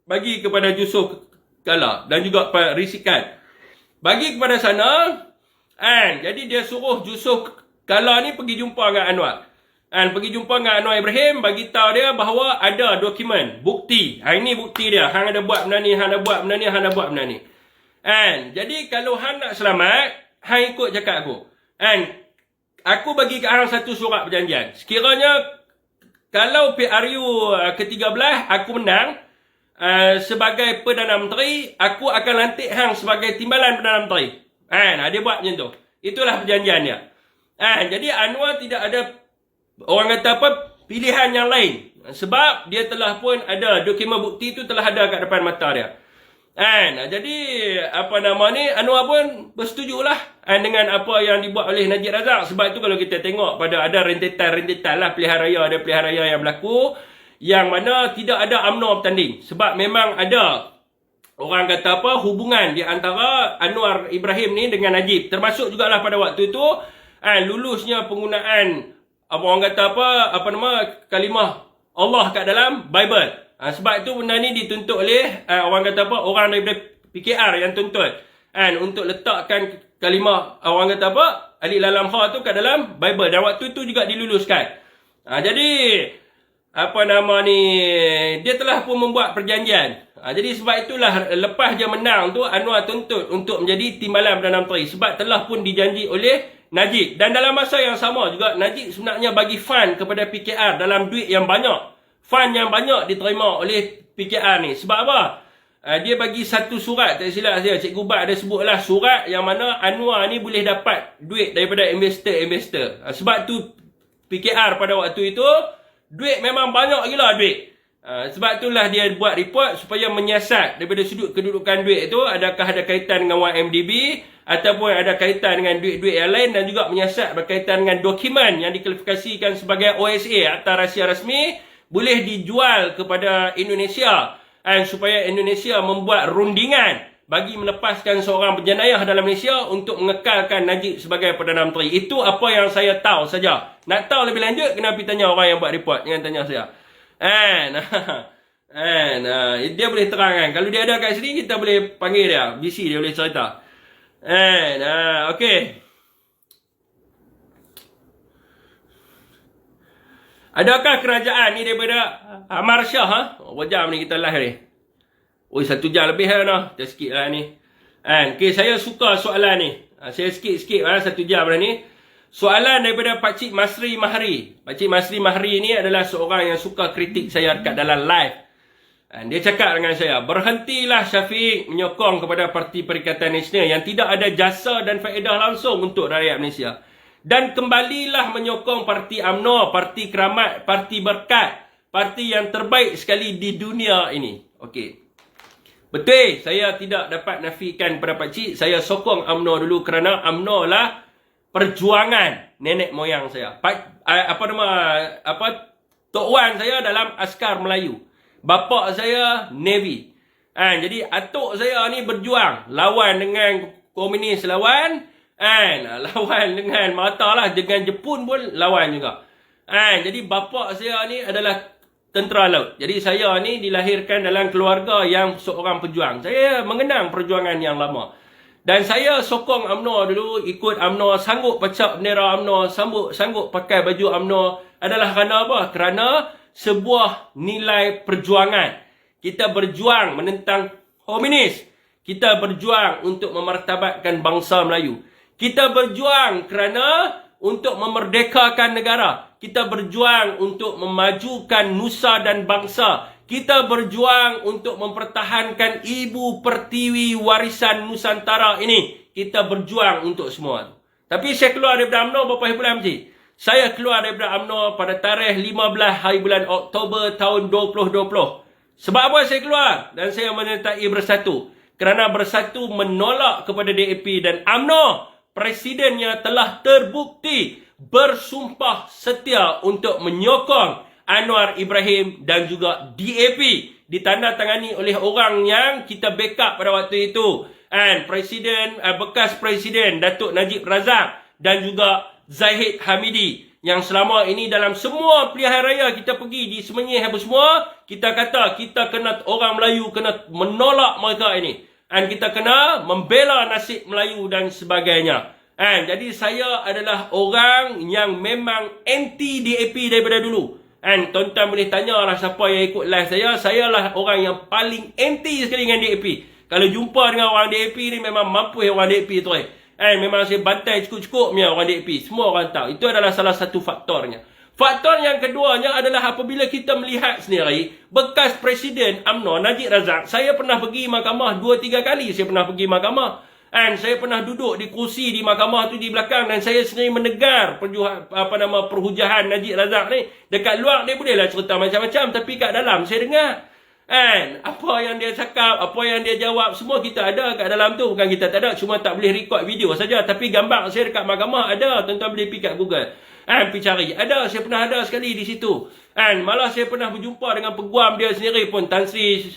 Bagi kepada Jusuf Kala dan juga risikan. Bagi kepada sana. Jadi dia suruh Jusuf Kala ni pergi jumpa dengan Anwar. Pergi jumpa dengan Anwar Ibrahim, bagi tahu dia bahawa ada dokumen, bukti. Ini bukti dia. Hang ada buat benda ni, hang ada buat benda ni, hang ada buat benda ni. Jadi kalau hang nak selamat, hang ikut cakap aku. Aku bagi ke hang satu surat perjanjian. Sekiranya kalau PRU ke-13 aku menang, sebagai Perdana Menteri, aku akan lantik hang sebagai timbalan Perdana Menteri. Dia buat macam tu. Itulah perjanjian dia. Jadi Anwar tidak ada, orang kata apa, pilihan yang lain. Sebab dia telah pun ada, dokumen bukti tu telah ada kat depan mata dia. Jadi Anwar pun bersetujulah dengan apa yang dibuat oleh Najib Razak. Sebab itu kalau kita tengok pada ada rentetan lah pilihan raya yang berlaku, yang mana tidak ada UMNO bertanding. Sebab memang ada, orang kata apa, hubungan di antara Anwar Ibrahim ni dengan Najib. Termasuk jugalah pada waktu itu lulusnya penggunaan orang kata kalimah Allah kat dalam Bible. Sebab itu benda ni dituntut oleh orang kata apa, orang daripada PKR yang tuntut untuk letakkan kalimah orang kata apa, alif lam lam ha tu kat dalam Bible, dan waktu tu juga diluluskan. Jadi dia telah pun membuat perjanjian. Jadi sebab itulah lepas dia menang tu, Anwar tuntut untuk menjadi timbalan Perdana Menteri, sebab telah pun dijanji oleh Najib. Dan dalam masa yang sama juga, Najib sebenarnya bagi fund kepada PKR dalam duit yang banyak. Fund yang banyak diterima oleh PKR ni. Sebab apa? Dia bagi satu surat, tak silap saya, Cikgu Bat ada sebutlah surat yang mana Anwar ni boleh dapat duit daripada investor. Sebab tu PKR pada waktu itu, duit memang banyak gila duit. Sebab itulah dia buat report supaya menyiasat daripada sudut kedudukan duit itu, adakah ada kaitan dengan 1MDB ataupun ada kaitan dengan duit-duit yang lain, dan juga menyiasat berkaitan dengan dokumen yang diklasifikasikan sebagai OSA, Akta Rahsia Rasmi, boleh dijual kepada Indonesia, supaya Indonesia membuat rundingan bagi melepaskan seorang penjenayah dalam Malaysia untuk mengekalkan Najib sebagai Perdana Menteri. Itu apa yang saya tahu saja. Nak tahu lebih lanjut, kena pergi tanya orang yang buat report, jangan tanya saya. Dia boleh terangkan. Kalau dia ada kat sini, kita boleh panggil dia, BC, dia boleh cerita. Okey. Adakah kerajaan ni daripada Amar Shah? Berapa jam ni kita live ni? 1 jam lebih dah. Kita sikit lah ni. Okay, saya suka soalan ni. Saya sikit-sikit 1 jam lah ni. Soalan daripada Pakcik Masri Mahri. Pakcik Masri Mahri ni adalah seorang yang suka kritik saya dekat dalam live. Dia cakap dengan saya, berhentilah Syafiq menyokong kepada Parti Perikatan Nasional yang tidak ada jasa dan faedah langsung untuk rakyat Malaysia. Dan kembalilah menyokong Parti UMNO, Parti Keramat, Parti Berkat, parti yang terbaik sekali di dunia ini. Okey. Betul, saya tidak dapat nafikan pada Pakcik. Saya sokong UMNO dulu kerana UMNO lah perjuangan nenek moyang saya. Tok Wan saya dalam Askar Melayu. Bapak saya Navy. Jadi atuk saya ni berjuang lawan dengan komunis, lawan dengan mata lah, dengan Jepun pun lawan juga. Jadi bapak saya ni adalah tentera laut. Jadi saya ni dilahirkan dalam keluarga yang seorang pejuang. Saya mengenang perjuangan yang lama. Dan saya sokong UMNO dulu, ikut UMNO, sanggup pecah bendera UMNO, sanggup pakai baju UMNO adalah kerana apa? Kerana sebuah nilai perjuangan. Kita berjuang menentang komunis. Kita berjuang untuk memartabatkan bangsa Melayu. Kita berjuang kerana untuk memerdekakan negara. Kita berjuang untuk memajukan nusa dan bangsa. Kita berjuang untuk mempertahankan ibu pertiwi warisan Nusantara ini. Kita berjuang untuk semua. Tapi saya keluar daripada UMNO berapa hari bulan, Cik? Saya keluar daripada UMNO pada tarikh 15 hari bulan Oktober tahun 2020. Sebab apa saya keluar? Dan saya menyertai Bersatu. Kerana Bersatu menolak kepada DAP dan UMNO. Presidennya telah terbukti bersumpah setia untuk menyokong Anwar Ibrahim dan juga DAP. Ditandatangani oleh orang yang kita backup pada waktu itu. Bekas Presiden Datuk Najib Razak dan juga Zahid Hamidi. Yang selama ini dalam semua pilihan raya kita pergi di Semenyih apa semua, kita kata kita kena, orang Melayu kena menolak mereka ini. Dan kita kena membela nasib Melayu dan sebagainya. Jadi saya adalah orang yang memang anti DAP daripada dulu. Tuan-tuan boleh tanyalah siapa yang ikut live saya. Saya lah orang yang paling anti sekali dengan DAP. Kalau jumpa dengan orang DAP ni memang mampu orang DAP tu. Memang saya bantai cukup-cukupnya orang DAP. Semua orang tahu. Itu adalah salah satu faktornya. Faktor yang keduanya adalah apabila kita melihat sendiri bekas Presiden UMNO Najib Razak, saya pernah pergi mahkamah 2-3 kali saya pernah pergi mahkamah. Dan saya pernah duduk di kursi di mahkamah tu di belakang dan saya sendiri mendengar perhujahan Najib Razak ni. Dekat luar dia bolehlah cerita macam-macam tapi kat dalam saya dengar. Apa yang dia cakap, apa yang dia jawab, semua kita ada kat dalam tu. Bukan kita tak ada, cuma tak boleh record video saja. Tapi gambar saya dekat mahkamah ada, tuan-tuan boleh pergi kat Google. Pergi cari. Ada, saya pernah ada sekali di situ. Malah saya pernah berjumpa dengan peguam dia sendiri pun, Tan Sri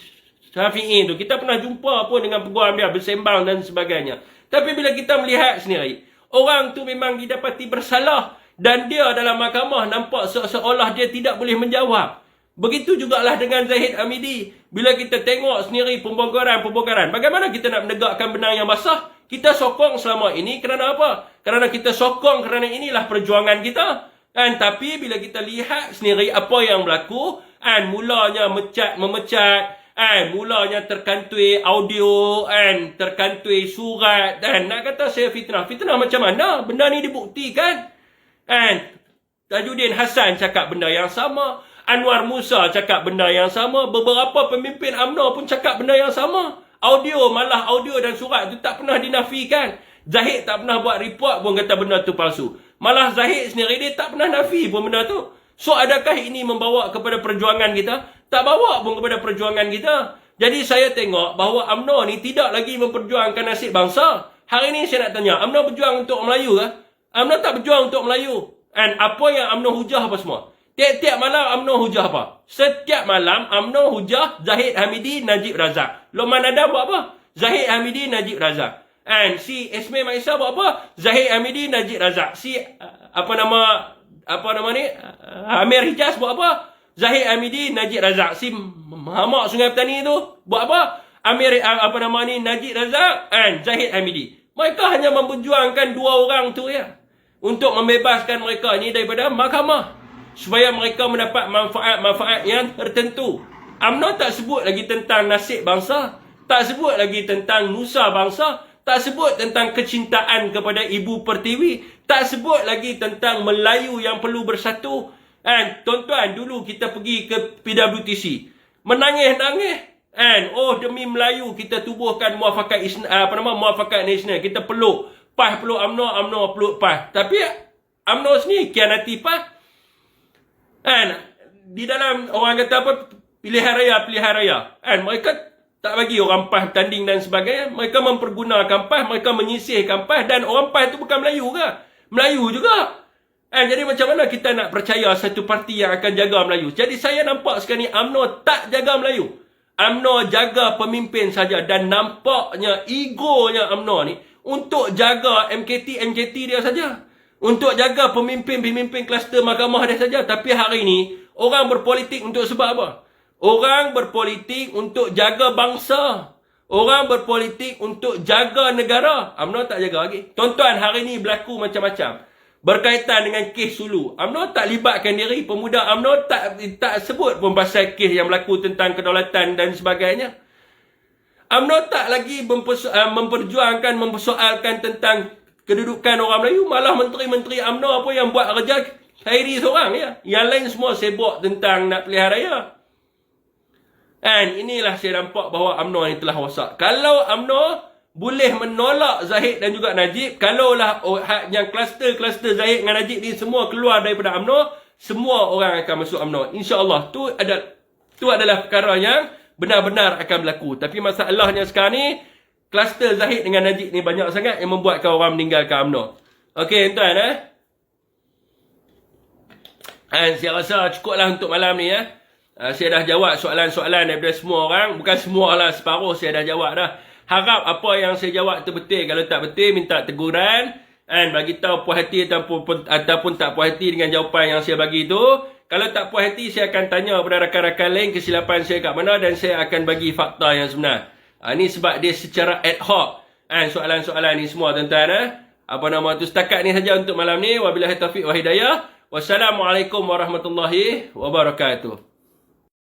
Syafi'i tu. Kita pernah jumpa pun dengan peguam dia, bersembang dan sebagainya. Tapi bila kita melihat sendiri, orang tu memang didapati bersalah. Dan dia dalam mahkamah nampak seolah dia tidak boleh menjawab. Begitu jugalah dengan Zahid Hamidi. Bila kita tengok sendiri pembongkaran, bagaimana kita nak menegakkan benang yang basah? Kita sokong selama ini kerana apa? Kerana kita sokong kerana inilah perjuangan kita. Tapi bila kita lihat sendiri apa yang berlaku, mulanya memecat, mulanya terkantui audio, terkantui surat, nak kata saya fitnah. Fitnah macam mana? Benda ni dibuktikan. Tajuddin Hassan cakap benda yang sama. Anwar Musa cakap benda yang sama. Beberapa pemimpin UMNO pun cakap benda yang sama. Malah audio dan surat tu tak pernah dinafikan. Zahid tak pernah buat report pun kata benda tu palsu. Malah Zahid sendiri dia tak pernah nafi pun benda tu. So adakah ini membawa kepada perjuangan kita? Tak bawa pun kepada perjuangan kita. Jadi saya tengok bahawa UMNO ni tidak lagi memperjuangkan nasib bangsa. Hari ni saya nak tanya, UMNO berjuang untuk Melayu ke? UMNO tak berjuang untuk Melayu. Apa yang UMNO hujah apa semua? Tiap-tiap malam UMNO hujah apa? Setiap malam UMNO hujah Zahid Hamidi, Najib Razak. Lokman Adam buat apa? Zahid Hamidi, Najib Razak. Si Esme Maisa buat apa? Zahid Hamidi, Najib Razak. Si Amir Hijaz buat apa? Zahid Hamidi, Najib Razak. Si Mahamak Sungai Petani tu buat apa? Najib Razak and Zahid Hamidi. Mereka hanya memperjuangkan dua orang tu ya. Untuk membebaskan mereka ni daripada mahkamah. Supaya mereka mendapat manfaat-manfaat yang tertentu. UMNO tak sebut lagi tentang nasib bangsa. Tak sebut lagi tentang nusa bangsa. Tak sebut tentang kecintaan kepada Ibu Pertiwi. Tak sebut lagi tentang Melayu yang perlu bersatu. Tuan-tuan, dulu kita pergi ke PWTC. Menangis-nangis. Demi Melayu kita tubuhkan muafakat nasional. Kita peluk. PAS peluk UMNO, UMNO peluk PAS. Tapi UMNO sendiri kianati PAS. Di dalam orang kata apa, pilihan raya. Mereka tak bagi orang PAS bertanding dan sebagainya. Mereka mempergunakan PAS, mereka menyisihkan PAS dan orang PAS itu bukan Melayu ke? Melayu juga. Jadi macam mana kita nak percaya satu parti yang akan jaga Melayu? Jadi saya nampak sekarang ni UMNO tak jaga Melayu. UMNO jaga pemimpin saja dan nampaknya egonya UMNO ni untuk jaga MKT dia saja. Untuk jaga pemimpin-pemimpin kluster mahkamah dia saja. Tapi hari ini, orang berpolitik untuk sebab apa? Orang berpolitik untuk jaga bangsa. Orang berpolitik untuk jaga negara. UMNO tak jaga lagi. Tuan-tuan, hari ini berlaku macam-macam. Berkaitan dengan kes Sulu. UMNO tak libatkan diri. Pemuda UMNO tak sebut pun pasal kes yang berlaku tentang kedaulatan dan sebagainya. UMNO tak lagi mempersoalkan tentang kedudukan orang Melayu. Malah menteri-menteri UMNO apa yang buat kerja Khairi seorang ya. Yang lain semua sibuk tentang nak pelihara raya. Inilah saya nampak bahawa UMNO ini telah rosak. Kalau UMNO boleh menolak Zahid dan juga Najib, kalaulah yang kluster-kluster Zahid dengan Najib ni semua keluar daripada UMNO, semua orang akan masuk UMNO. InsyaAllah tu adalah perkara yang benar-benar akan berlaku. Tapi masalahnya sekarang ni, kluster Zahid dengan Najib ni banyak sangat yang membuatkan orang meninggalkan UMNO. Okey, tuan saya rasa cukuplah untuk malam ni ya. Saya dah jawab soalan-soalan daripada semua orang. Bukan semua lah, separuh saya dah jawab dah. Harap apa yang saya jawab tu betul. Kalau tak betul, minta teguran. Bagi tahu puas hati ataupun tak puas hati dengan jawapan yang saya bagi tu. Kalau tak puas hati, saya akan tanya kepada rakan-rakan lain kesilapan saya kat mana dan saya akan bagi fakta yang sebenar. Ini sebab dia secara ad hoc. Soalan-soalan ni semua tuan-tuan. Setakat ni saja untuk malam ni. Wabillahi taufiq wa hidayah. Wassalamualaikum warahmatullahi wabarakatuh.